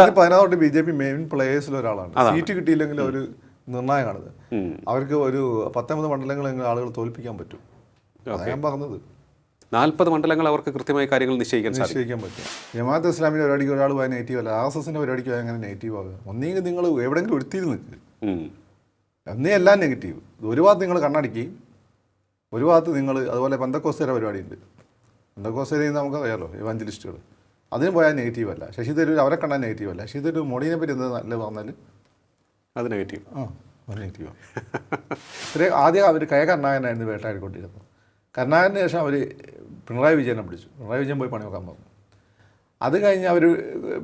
15 BJP main പ്ലേയേഴ്സിൽ ഒരാളാണ്. Seat കിട്ടിയില്ലെങ്കിൽ ഒരു നിർണായകമാണിത്. അവർക്ക് ഒരു 19 മണ്ഡലങ്ങളെങ്കിലും ആളുകൾ തോൽപ്പിക്കാൻ പറ്റും. ഞാൻ പറഞ്ഞത് 40 മണ്ഡലങ്ങൾ അവർക്ക് കൃത്യമായ കാര്യങ്ങൾ നിശ്ചയിക്കാൻ പറ്റും. ജമാഅത്ത് ഇസ്ലാമിൻ്റെ പരിപാടിക്ക് ഒരാൾ പോയാൽ നെഗറ്റീവ് അല്ല, RSSന്റെ പരിപാടിക്ക് പോയാൽ അങ്ങനെ നെഗറ്റീവ് ആകുക. ഒന്നെങ്കിൽ നിങ്ങൾ എവിടെയെങ്കിലും എടുത്തിരുന്ന് നിൽക്കുക, എന്നേ എല്ലാം നെഗറ്റീവ്. ഒരു ഭാഗത്ത് നിങ്ങൾ കണ്ണടിക്കുകയും ഒരു ഭാഗത്ത് നിങ്ങൾ അതുപോലെ പെന്തക്കോസ്തയുടെ പരിപാടിയുണ്ട്. പെന്തക്കോസ്തയിൽ നമുക്കറിയാലോ ഇവാഞ്ചലിസ്റ്റുകൾ, അതിന് പോയാൽ നെഗറ്റീവ് അല്ല. ശശി തരൂർ അവരെ കണ്ടാൽ നെഗറ്റീവ് അല്ല. ശശി തരൂർ മോഡിനെ പറ്റി എന്താ നല്ല പറഞ്ഞാൽ അത് നെഗറ്റീവ്. അത് നെഗറ്റീവാണ്. ഇത്രയും ആദ്യം അവർ കരുണാകരനായിരുന്നു വേട്ടയാടിക്കൊണ്ടിരുന്നത്. കരുണാകരന് ശേഷം അവർ പിണറായി വിജയനെ പിടിച്ചു. പിണറായി വിജയൻ പോയി പണി നോക്കാൻ പറഞ്ഞു. അത് കഴിഞ്ഞ് അവർ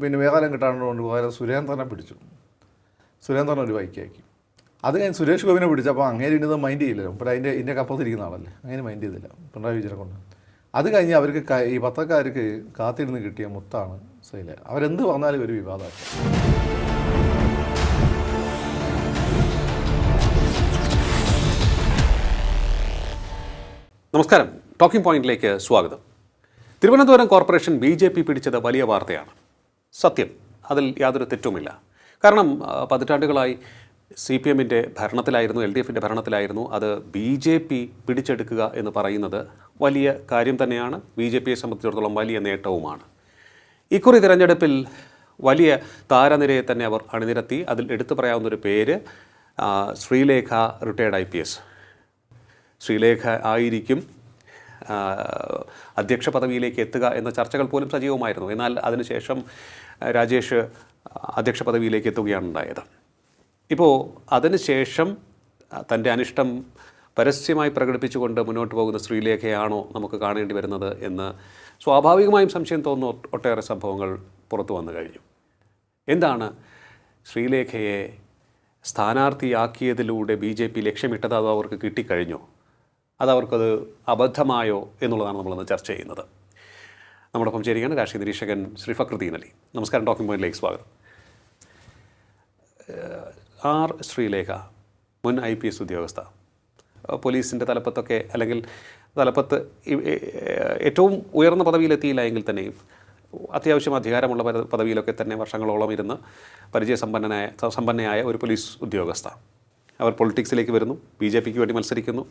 പിന്നെ വേകാലം കിട്ടാനുകൊണ്ട് പകരം സുരേന്ദ്രനെ പിടിച്ചു. സുരേന്ദ്രൻ ഒരു വൈക്കാക്കി. അത് കഴിഞ്ഞ് സുരേഷ് ഗോപിനെ പിടിച്ചപ്പോൾ അങ്ങനെ ഇന്നത് മൈൻഡ് ചെയ്യില്ലല്ലോ. ഇപ്പോൾ ഇതിൻ്റെ കപ്പത്തിരിക്കുന്ന ആളല്ലേ, അങ്ങനെ മൈൻഡ് ചെയ്തില്ല പിണറായി വിജയനെ കൊണ്ട്. അത് കഴിഞ്ഞ് അവർക്ക് ഈ പത്രക്കാർക്ക് കാത്തിരുന്ന് കിട്ടിയ മുത്താണ് ശ്രീലേഖ. അവരെന്ത് പറഞ്ഞാലും ഒരു വിവാദമാണ്. നമസ്കാരം, ടോക്കിംഗ് പോയിന്റിലേക്ക് സ്വാഗതം. തിരുവനന്തപുരം കോർപ്പറേഷൻ BJP പിടിച്ചത് വലിയ വാർത്തയാണ്. സത്യം, അതിൽ യാതൊരു തെറ്റുമില്ല. കാരണം പതിറ്റാണ്ടുകളായി CPMൻ്റെ ഭരണത്തിലായിരുന്നു, LDFൻ്റെ ഭരണത്തിലായിരുന്നു. അത് BJP പിടിച്ചെടുക്കുക എന്ന് പറയുന്നത് വലിയ കാര്യം തന്നെയാണ്. BJPയെ സംബന്ധിച്ചിടത്തോളം വലിയ നേട്ടവുമാണ്. ഇക്കുറി തിരഞ്ഞെടുപ്പിൽ വലിയ താരനിരയെ തന്നെ അവർ അണിനിരത്തി. അതിൽ എടുത്തു പറയാവുന്നൊരു പേര് ശ്രീലേഖ, റിട്ടയർഡ് IPS. ശ്രീലേഖ ആയിരിക്കും അധ്യക്ഷ പദവിയിലേക്ക് എത്തുക എന്ന ചർച്ചകൾ പോലും സജീവമായിരുന്നു. എന്നാൽ അതിനുശേഷം രാജേഷ് അധ്യക്ഷ പദവിയിലേക്ക് എത്തുകയാണ് ഉണ്ടായത്. ഇപ്പോൾ അതിനുശേഷം തൻ്റെ അനിഷ്ടം പരസ്യമായി പ്രകടിപ്പിച്ചുകൊണ്ട് മുന്നോട്ട് പോകുന്ന ശ്രീലേഖയാണോ നമുക്ക് കാണേണ്ടി വരുന്നത് എന്ന് സ്വാഭാവികമായും സംശയം തോന്നുന്ന ഒട്ടേറെ സംഭവങ്ങൾ പുറത്തു വന്നു കഴിഞ്ഞു. എന്താണ് ശ്രീലേഖയെ സ്ഥാനാർത്ഥിയാക്കിയതിലൂടെ BJP ലക്ഷ്യമിട്ടത്? അതോ അവർക്ക് കിട്ടിക്കഴിഞ്ഞോ? അതവർക്കത് അബദ്ധമായോ എന്നുള്ളതാണ് നമ്മളൊന്ന് ചർച്ച ചെയ്യുന്നത്. നമ്മോടൊപ്പം ചേരുകയാണ് രാഷ്ട്രീയ നിരീക്ഷകൻ ശ്രീ ഫക്രുദ്ദീൻ അലി. നമസ്കാരം, ടോക്കിംഗ് പോയിന്റിലേക്ക് സ്വാഗതം. R. ശ്രീലേഖ, മുൻ IPS ഉദ്യോഗസ്ഥ, പോലീസിൻ്റെ തലപ്പത്തൊക്കെ, അല്ലെങ്കിൽ തലപ്പത്ത് ഏറ്റവും ഉയർന്ന പദവിയിലെത്തിയില്ല എങ്കിൽ തന്നെയും അത്യാവശ്യം അധികാരമുള്ള പദവിയിലൊക്കെ തന്നെ വർഷങ്ങളോളം ഇരുന്ന് സമ്പന്നയായ ഒരു പോലീസ് ഉദ്യോഗസ്ഥ. അവർ പൊളിറ്റിക്സിലേക്ക് വരുന്നു, BJPക്ക് വേണ്ടി മത്സരിക്കുന്നു.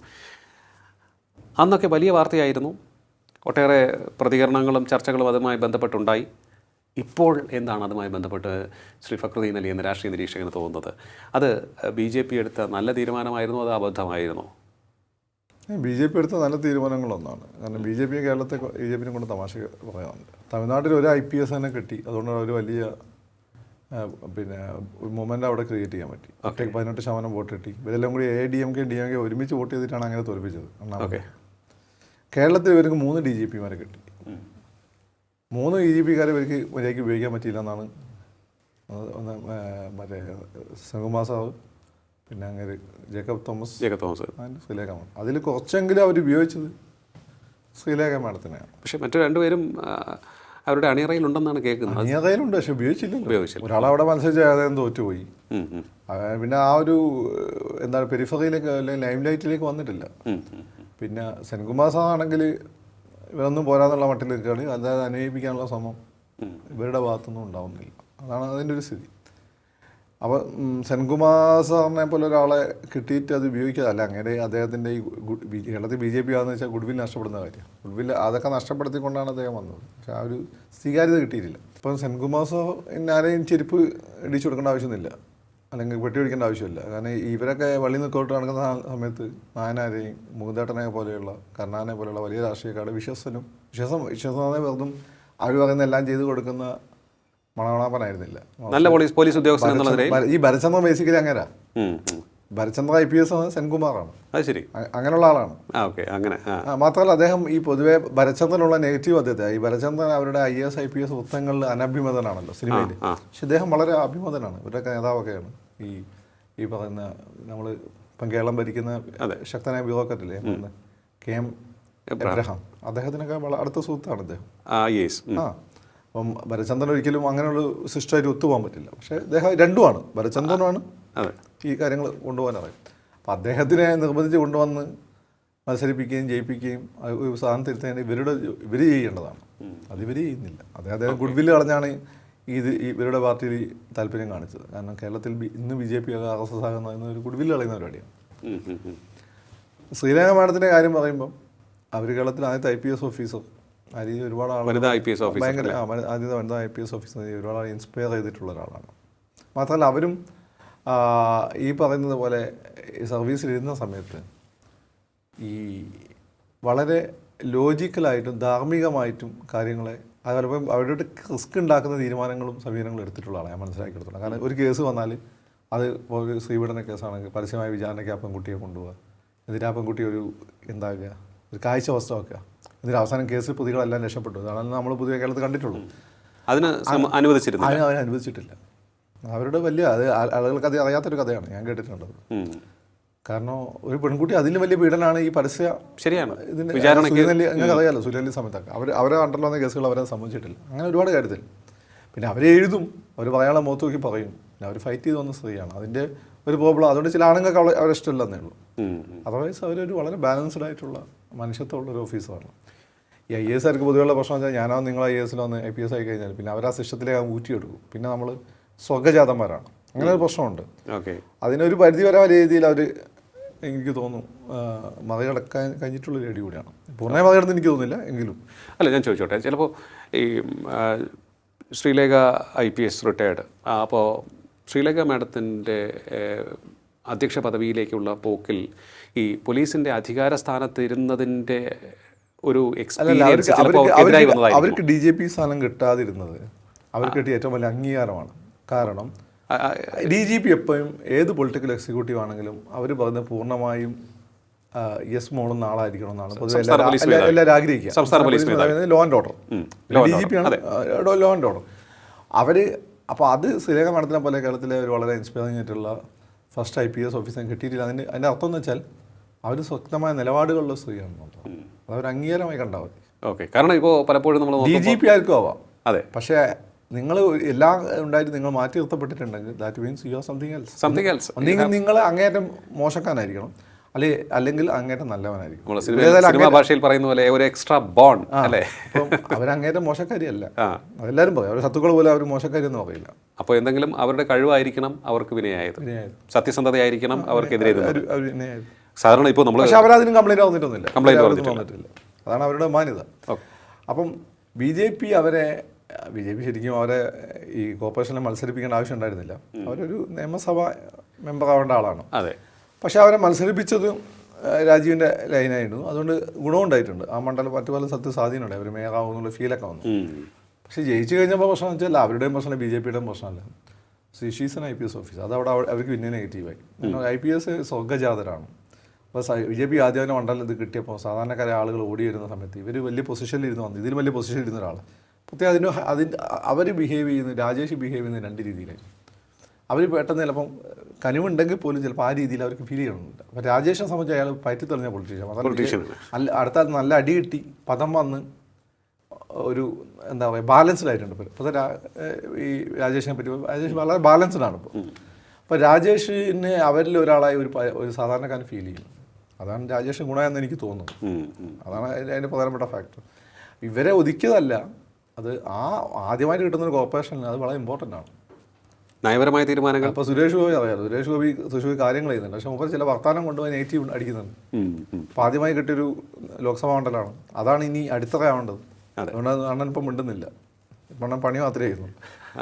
അന്നൊക്കെ വലിയ വാർത്തയായിരുന്നു. ഒട്ടേറെ പ്രതികരണങ്ങളും ചർച്ചകളും അതുമായി ബന്ധപ്പെട്ടുണ്ടായി. ഇപ്പോൾ എന്താണ് അതുമായി ബന്ധപ്പെട്ട് ശ്രീ ഫക്രുദ്ദീൻ അലി എന്ന രാഷ്ട്രീയ നിരീക്ഷകന് തോന്നുന്നത്? അത് BJP എടുത്ത നല്ല തീരുമാനമായിരുന്നു, അത് അബദ്ധമായിരുന്നോ? BJP എടുത്ത നല്ല തീരുമാനങ്ങളൊന്നാണ്. കാരണം BJP BJPനെ കൊണ്ട് തമാശ പറയാറുണ്ട്. തമിഴ്നാട്ടിൽ ഒരു IPS തന്നെ കിട്ടി, അതുകൊണ്ട് ഒരു വലിയ പിന്നെ മൊമെൻ്റ് അവിടെ ക്രിയേറ്റ് ചെയ്യാൻ പറ്റി. 18% വോട്ട് കിട്ടി. ഇവരെല്ലാം കൂടി ADMK DMK ഒരുമിച്ച് വോട്ട് ചെയ്തിട്ടാണ് അങ്ങനെ തോൽപ്പിച്ചത്. കേരളത്തിൽ ഇവർക്ക് 3 DGPമാരെ കിട്ടി. 3 DGPക്കാരെ ഇവർക്ക് മര്യാദയ്ക്ക് ഉപയോഗിക്കാൻ പറ്റിയില്ല എന്നാണ് മറ്റേ ശങ്കുമാർ സാവ്, പിന്നെ അങ്ങനെ ജേക്കബ് തോമസ് ശ്രീലേഖ മാഡം. അതിൽ കുറച്ചെങ്കിലും അവർ ഉപയോഗിച്ചത് ശ്രീലേഖ മാഡത്തിനെയാണ്. പക്ഷേ മറ്റു രണ്ടുപേരും അവരുടെ അണിയറയിലുണ്ടെന്നാണ് കേൾക്കുന്നത്. അണിയറയിലുണ്ട്, പക്ഷെ ഉപയോഗിച്ചില്ല. ഒരാളവിടെ മത്സരിച്ച് ഏതായാലും തോറ്റുപോയി. പിന്നെ ആ ഒരു എന്താണ് പെരിഫറിയിലേക്ക് അല്ലെങ്കിൽ ലൈം ലൈറ്റിലേക്ക് വന്നിട്ടില്ല. പിന്നെ സെൻകുമാർ സാറാണെങ്കിൽ ഇവരൊന്നും പോരാന്നുള്ള മട്ടിൽ നിൽക്കുകയാണ്. അതായത് അനുഭവിപ്പിക്കാനുള്ള ശ്രമം ഇവരുടെ ഭാഗത്തൊന്നും ഉണ്ടാവുന്നില്ല. അതാണ് അതിൻ്റെ ഒരു സ്ഥിതി. അപ്പോൾ സെൻകുമാർ സാറിനെ പോലെ ഒരാളെ കിട്ടിയിട്ട് അത് ഉപയോഗിക്കാതല്ല, അങ്ങനെ അദ്ദേഹത്തിൻ്റെ ഈ കേരളത്തിൽ BJP ആണെന്ന് വെച്ചാൽ ഗുഡ്വിൽ നഷ്ടപ്പെടുന്ന കാര്യം. ഗുഡ്വിൽ അതൊക്കെ നഷ്ടപ്പെടുത്തിക്കൊണ്ടാണ് അദ്ദേഹം വന്നത്. പക്ഷെ ആ ഒരു സ്വീകാര്യത കിട്ടിയിട്ടില്ല. ഇപ്പം സെൻകുമാർ സാറിന് ആരെയും ചെരുപ്പ് ഇടിച്ചു കൊടുക്കേണ്ട ആവശ്യമൊന്നുമില്ല, അല്ലെങ്കിൽ വെട്ടി പിടിക്കേണ്ട ആവശ്യമില്ല. കാരണം ഇവരൊക്കെ വള്ളി നിൽക്കോട്ട് നടക്കുന്ന സമയത്ത് നായനാരെയും മുകുന്ദേട്ടനെ പോലെയുള്ള കരുണാകരനെ പോലെയുള്ള വലിയ രാഷ്ട്രീയക്കാരുടെ വിശ്വസനീയത വെറുതും അവർ പറയുന്ന എല്ലാം ചെയ്തു കൊടുക്കുന്ന മണവണാപ്പനായിരുന്നില്ല. നല്ല പോലീസ് ഉദ്യോഗസ്ഥൻ. ഈ ഭരചന്ദ്രൻ ബേസിക്കലി അങ്ങനെ. ഭരചന്ദ്ര IPS സെൻകുമാറാണ്. അത് ശരി, അങ്ങനെയുള്ള ആളാണ്. മാത്രമല്ല അദ്ദേഹം ഈ പൊതുവെ ഭരചന്ദ്രനുള്ള നെഗറ്റീവ് അദ്ദേഹത്തെ, ഈ ഭരചന്ദ്രൻ അവരുടെ IAS IPS വൃത്തങ്ങളിൽ അനഭിമതനാണല്ലോ സിനിമയിൽ. പക്ഷെ ഇദ്ദേഹം വളരെ അഭിമതനാണ്. ഇവരുടെയൊക്കെ നേതാവൊക്കെയാണ് ഈ പറയുന്ന നമ്മൾ ഇപ്പം കേരളം ഭരിക്കുന്ന ശക്തനായ ബ്യൂറോക്രാറ്റല്ലേ KM എബ്രഹാം. അദ്ദേഹത്തിനൊക്കെ വളരെ അടുത്ത സുഹൃത്താണ് അദ്ദേഹം. അപ്പം ഭരചന്ദ്രൻ ഒരിക്കലും അങ്ങനെയുള്ള സിസ്റ്റമായിട്ട് ഒത്തുപോകാൻ പറ്റില്ല. പക്ഷേ അദ്ദേഹം രണ്ടുമാണ്, ഭരചന്ദ്രനുമാണ് ഈ കാര്യങ്ങൾ കൊണ്ടുപോകാൻ അറിയും. അപ്പം അദ്ദേഹത്തിനെ നിർബന്ധിച്ച് കൊണ്ടുവന്ന് മത്സരിപ്പിക്കുകയും ജയിപ്പിക്കുകയും സാധനം തിരുത്താൻ ഇവർ ചെയ്യേണ്ടതാണ്. അതിവർ ചെയ്യുന്നില്ല. അദ്ദേഹം ഗുഡ്വില്ല് കളഞ്ഞാണ് ഇവരുടെ പാർട്ടിയിൽ താല്പര്യം കാണിച്ചത്. കാരണം കേരളത്തിൽ ഇന്ന് BJP RSS ആകുന്ന ഒരു ഗുഡ്വില്ല് കളയുന്ന പരിപാടിയാണ്. ശ്രീലേഖ മാഡത്തിൻ്റെ കാര്യം പറയുമ്പം അവർ കേരളത്തിൽ ആദ്യത്തെ IPS ഓഫീസർ, ആ രീതിയിൽ ഒരുപാട് ആളുകൾ ഭയങ്കര ആദ്യത്തെ വനിതാ IPS ഓഫീസർ ഒരുപാട് ആൾ ഇൻസ്പയർ ചെയ്തിട്ടുള്ള ഒരാളാണ്. മാത്രമല്ല അവരും ഈ പറയുന്നത് പോലെ സർവീസിലിരുന്ന സമയത്ത് ഈ വളരെ ലോജിക്കലായിട്ടും ധാർമ്മികമായിട്ടും കാര്യങ്ങളെ അതുപോലെ അവരുടെ റിസ്ക് ഉണ്ടാക്കുന്ന തീരുമാനങ്ങളും സമീപനങ്ങളും എടുത്തിട്ടുള്ള ആളാണ് ഞാൻ മനസ്സിലാക്കിയെടുത്തോളാം. കാരണം ഒരു കേസ് വന്നാൽ അത് ഇപ്പോൾ ഒരു ശ്രീപീഡന കേസാണെങ്കിൽ പരസ്യമായ വിചാരണയ്ക്ക് ആ പെൺകുട്ടിയെ കൊണ്ടുപോകുക, എന്നിട്ട് ആ പെൺകുട്ടി എന്താക്കുക, ഒരു കാഴ്ച വസ്തുവാക്കുക, എന്നിട്ട് അവസാനം കേസിൽ പ്രതികളെല്ലാം രക്ഷപ്പെട്ടു. അതാണ് നമ്മൾ പൊതുവെ കേരളത്തിൽ കണ്ടിട്ടുള്ളൂ. അതിന് അനുവദിച്ചിട്ടില്ല. അവരുടെ വലിയ ആളുകൾക്ക് അത് അറിയാത്തൊരു കഥയാണ് ഞാൻ കേട്ടിട്ടുണ്ടത്. കാരണം ഒരു പെൺകുട്ടി അതിലും വലിയ പീഡനമാണ് ഈ പരസ്യ. ശരിയാണ്. ഇതിന് നിങ്ങൾക്ക് അറിയാമല്ലോ സുരേലി സമയത്തൊക്കെ അവരെ അണ്ടറിൽ വന്ന കേസുകൾ അവരെ സംബന്ധിച്ചിട്ടില്ല. അങ്ങനെ ഒരുപാട് കാര്യത്തിൽ പിന്നെ അവരെ എഴുതും, അവർ പറയാനുള്ള മുഖത്ത് നോക്കി പറയും. പിന്നെ അവർ ഫൈറ്റ് ചെയ്ത് വന്ന സ്ത്രീയാണ്, അതിൻ്റെ ഒരു പ്രോബ്ലം. അതുകൊണ്ട് ചില ആണുങ്ങൾക്ക് അവരെ ഇഷ്ടമില്ലെന്നേ ഉള്ളൂ. അതർവൈസ് അവരൊരു വളരെ ബാലൻസ്ഡ് ആയിട്ടുള്ള മനുഷ്യത്വമുള്ളൊരു ഓഫീസറാണ്. ഈ IAS ആർക്ക് പൊതുവെയുള്ള പ്രശ്നം വെച്ചാൽ ഞാനോ നിങ്ങൾ IAS വന്ന് IPS ആയി കഴിഞ്ഞാൽ പിന്നെ അവർ ആ സിസ്റ്റത്തിലേക്ക് ഊറ്റിയെടുക്കും. പിന്നെ നമ്മൾ സ്വർഗ്ഗജാതന്മാരാണ്. അങ്ങനെ ഒരു പ്രശ്നമുണ്ട്. അതിനൊരു പരിധിവരെ വലിയ രീതിയിൽ അവർ എനിക്ക് തോന്നുന്നു മറികടക്കാൻ കഴിഞ്ഞിട്ടുള്ളൊരു അടി കൂടിയാണ്. പൂർണ്ണമായി മറികടന്ന് എനിക്ക് തോന്നുന്നില്ല എങ്കിലും. അല്ല, ഞാൻ ചോദിച്ചോട്ടെ, ചിലപ്പോൾ ഈ ശ്രീലേഖ IPS റിട്ടയർഡ്, അപ്പോൾ ശ്രീലേഖ മാഡത്തിൻ്റെ അധ്യക്ഷ പദവിയിലേക്കുള്ള പോക്കിൽ ഈ പോലീസിൻ്റെ അധികാര സ്ഥാനത്ത് ഇരുന്നതിൻ്റെ ഒരു എക്സ്പീരിയൻസ് അവർക്ക് DGP സ്ഥാനം കിട്ടാതിരുന്നത് അവർക്ക് കിട്ടിയ ഏറ്റവും വലിയ അംഗീകാരമാണ്. കാരണം DGP എപ്പോഴും ഏത് പൊളിറ്റിക്കൽ എക്സിക്യൂട്ടീവ് ആണെങ്കിലും അവർ പറയുന്നത് പൂർണ്ണമായും യെസ് മോളുന്ന ആളായിരിക്കണം എന്നാണ് പൊതുവെ എല്ലാവരും ആഗ്രഹിക്കുക. ലോ ആൻഡ് ഓർഡർ DGP ആണ്, ലോ ആൻഡ് ഓർഡർ. അവർ അപ്പോൾ അത് ശ്രീലേഖ മാഡത്തിനെ പോലെ കേരളത്തിലെ ഒരു വളരെ ഇൻസ്പയറിംഗ് ആയിട്ടുള്ള ഫസ്റ്റ് IPS ഓഫീസറിനെ കിട്ടിയിട്ടില്ല. അതിൻ്റെ അർത്ഥം എന്ന് വെച്ചാൽ അവർ ശക്തമായ നിലപാടുകളുള്ള സ്ത്രീയാണെന്നുള്ളത് അതൊരു അംഗീകാരമായി കണ്ടാൽ മതി. ഓക്കെ. കാരണം ഇപ്പോൾ പലപ്പോഴും നമ്മൾ DGP ആയിരിക്കും ആവാം. അതെ. പക്ഷേ നിങ്ങൾ എല്ലാം ഉണ്ടായിട്ട് നിങ്ങൾ മാറ്റി നിർത്തപ്പെട്ടിട്ടുണ്ടെങ്കിൽ that means you are something else. ഒന്നെങ്കിൽ നിങ്ങൾ അങ്ങേറ്റം മോശക്കാരനായിരിക്കണം, അല്ലെങ്കിൽ അങ്ങേറ്റം നല്ലവനായിരിക്കും. സിനിമാ ഭാഷയിൽ പറയുന്ന പോലെ ഒരു എക്സ്ട്രാ ബോണ്ട് അല്ലേ. അപ്പം അവരങ്ങേറ്റം മോശക്കാരിയല്ല, അതെല്ലാവരും പറയും. അവർ ശത്രുക്കൾ പോലെ അവർ മോശക്കാരി ഒന്നും പറയില്ല. അപ്പോൾ എന്തെങ്കിലും അവരുടെ കഴിവായിരിക്കണം അവർക്ക് വിനയായത്, സത്യസന്ധതയായിരിക്കണം അവർക്കെതിരെ സാധാരണ. ഇപ്പോൾ നമ്മൾ പക്ഷെ അവരതിനും കംപ്ലൈൻറ്റ് വന്നിട്ടില്ല. അതാണ് അവരുടെ മാന്യത. അപ്പം BJP ശരിക്കും അവരെ ഈ കോർപ്പറേഷനിൽ മത്സരിപ്പിക്കേണ്ട ആവശ്യം ഉണ്ടായിരുന്നില്ല. അവരൊരു നിയമസഭ മെമ്പർ ആവേണ്ട ആളാണ്. അതെ. പക്ഷെ അവരെ മത്സരിപ്പിച്ചത് രാജീവിൻ്റെ ലൈനായിരുന്നു. അതുകൊണ്ട് ഗുണമുണ്ടായിട്ടുണ്ട്. ആ മണ്ഡലം മറ്റു പല സ്ഥലത്ത് സ്വാധീനമുണ്ട്. അവർ മേയറാവുന്നുള്ള ഫീലൊക്കെ വന്നു. പക്ഷേ ജയിച്ചു കഴിഞ്ഞപ്പോൾ പ്രശ്നം വെച്ചാൽ അവരുടെയും പ്രശ്നമല്ല, BJPയുടെയും പ്രശ്നമല്ല. She's an IPS officer. അതവിടെ അവർക്ക് പിന്നെ നെഗറ്റീവായി. IPS സ്വർഗ്ഗജാതരാണ്. അപ്പോൾ BJP ആദ്യം മണ്ഡലം ഇത് കിട്ടിയപ്പോൾ സാധാരണക്കാരെ ആളുകൾ ഓടി വരുന്ന സമയത്ത് ഇവർ വലിയ പൊസിഷനിൽ വന്നു. ഇതിൽ വലിയ പൊസിഷനിൽ ഇരുന്ന ഒരാൾ പ്രത്യേകം അവർ ബിഹേവ് ചെയ്യുന്നത്, രാജേഷ് ബിഹേവ് ചെയ്യുന്നത് രണ്ട് രീതിയിലായി. അവർ പെട്ടെന്ന് ചിലപ്പം കനിവുണ്ടെങ്കിൽ പോലും ചിലപ്പോൾ ആ രീതിയിൽ അവർക്ക് ഫീൽ ചെയ്യണമെന്നില്ല. അപ്പോൾ രാജേഷിനെ സംബന്ധിച്ച് അയാൾ പയറ്റി തെളിഞ്ഞ പൊളിറ്റീഷ്യൻ. അടുത്ത നല്ല അടി കിട്ടി പദം വന്ന് ഒരു എന്താ പറയുക ബാലൻസ്ഡ് ആയിട്ടുണ്ട്. ഇപ്പോൾ ഈ രാജേഷിനെ പറ്റി രാജേഷ് വളരെ ബാലൻസ്ഡ് ആണ് ഇപ്പോൾ. അപ്പോൾ രാജേഷിന് അവരിൽ ഒരാളായി ഒരു സാധാരണക്കാരൻ ഫീൽ ചെയ്യുന്നു. അതാണ് രാജേഷ് ഗുണമെന്ന് എനിക്ക് തോന്നുന്നു. അതാണ് അതിൻ്റെ പ്രധാനപ്പെട്ട ഫാക്ടർ. ഇവരെ ഒതുക്കിയതല്ല, അത് ആദ്യമായിട്ട് കിട്ടുന്നൊരു കോർപ്പറേഷനിൽ അത് വളരെ ഇമ്പോർട്ടൻ്റ് ആണ്. നയപരമായ തീരുമാനങ്ങൾ. അപ്പോൾ സുരേഷ് ഗോപി അറിയാലോ, സുരേഷ് ഗോപി കാര്യങ്ങൾ ചെയ്യുന്നുണ്ട്. പക്ഷെ മുമ്പ് ചില വർത്തമാനം കൊണ്ടുപോയി നെഗറ്റീവ് അടിക്കുന്നുണ്ട്. അപ്പോൾ ആദ്യമായി കിട്ടിയൊരു ലോക്സഭാ മണ്ഡലമാണ്, അതാണ് ഇനി അടിത്തറയാവേണ്ടത്. അതുകൊണ്ട് അണ്ണൻ ഇപ്പം മിണ്ടുന്നില്ല, ഇപ്പം പണി മാത്രമേ ചെയ്യുന്നു.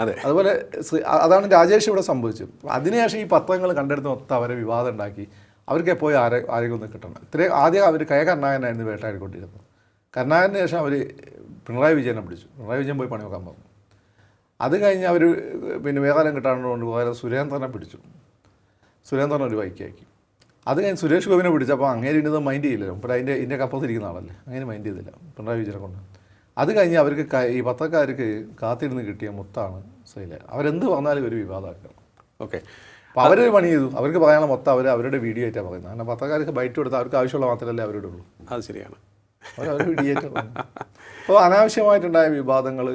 അതെ. അതുപോലെ അതാണ് രാജേഷ് ഇവിടെ സംഭവിച്ചത്. അതിനുശേഷം ഈ പത്രങ്ങൾ കണ്ടെടുത്ത് മൊത്തം അവരെ വിവാദം ഉണ്ടാക്കി അവർക്ക് എപ്പോഴും ആരെങ്കിലും ഒന്ന് കിട്ടണം. ആദ്യം അവർ കരുണാകരനായിരുന്നു വേട്ടയാടിക്കൊണ്ടിരുന്നത്. കരുണാകരന് ശേഷം അവർ പിണറായി വിജയനെ പിടിച്ചു. പിണറായി വിജയൻ പോയി പണി നോക്കാൻ പറഞ്ഞു. അത് കഴിഞ്ഞ് അവർ പിന്നെ വേഗാലം കിട്ടാണ്ട് പകരം സുരേന്ദ്രനെ പിടിച്ചു. സുരേന്ദ്രനെ ഒരു ബൈക്കാക്കി. അത് കഴിഞ്ഞ് സുരേഷ് ഗോപിനെ പിടിച്ചപ്പോൾ അങ്ങനെ ഇത് മൈൻഡ് ചെയ്യില്ലല്ലോ. ഇപ്പോൾ ഇതിൻ്റെ കപ്പത്തിരിക്കുന്ന ആളല്ലേ, അങ്ങനെ മൈൻഡ് ചെയ്തില്ല പിണറായി വിജയനെ കൊണ്ട്. അത് കഴിഞ്ഞ് അവർക്ക് ഈ പത്രക്കാർക്ക് കാത്തിരുന്ന് കിട്ടിയ മുത്താണ് സൈല. അവരെന്ത് പറഞ്ഞാലും ഒരു വിവാദമാക്കണം. ഓക്കെ. അപ്പോൾ അവരൊരു പണി ചെയ്തു. അവർക്ക് പറയാനുള്ള മൊത്തം അവരുടെ വീഡിയോ ആയിട്ടാണ് പറയുന്നത്. കാരണം പത്രക്കാർക്ക് ബൈറ്റ് കൊടുത്താൽ അവർക്ക് ആവശ്യമുള്ള മാത്രമല്ലേ അവരുടെ ഉള്ളൂ. അത് ശരിയാണ്. അവർ വീഡിയോ ആയിട്ട് അപ്പോൾ അനാവശ്യമായിട്ടുണ്ടായ വിവാദങ്ങൾ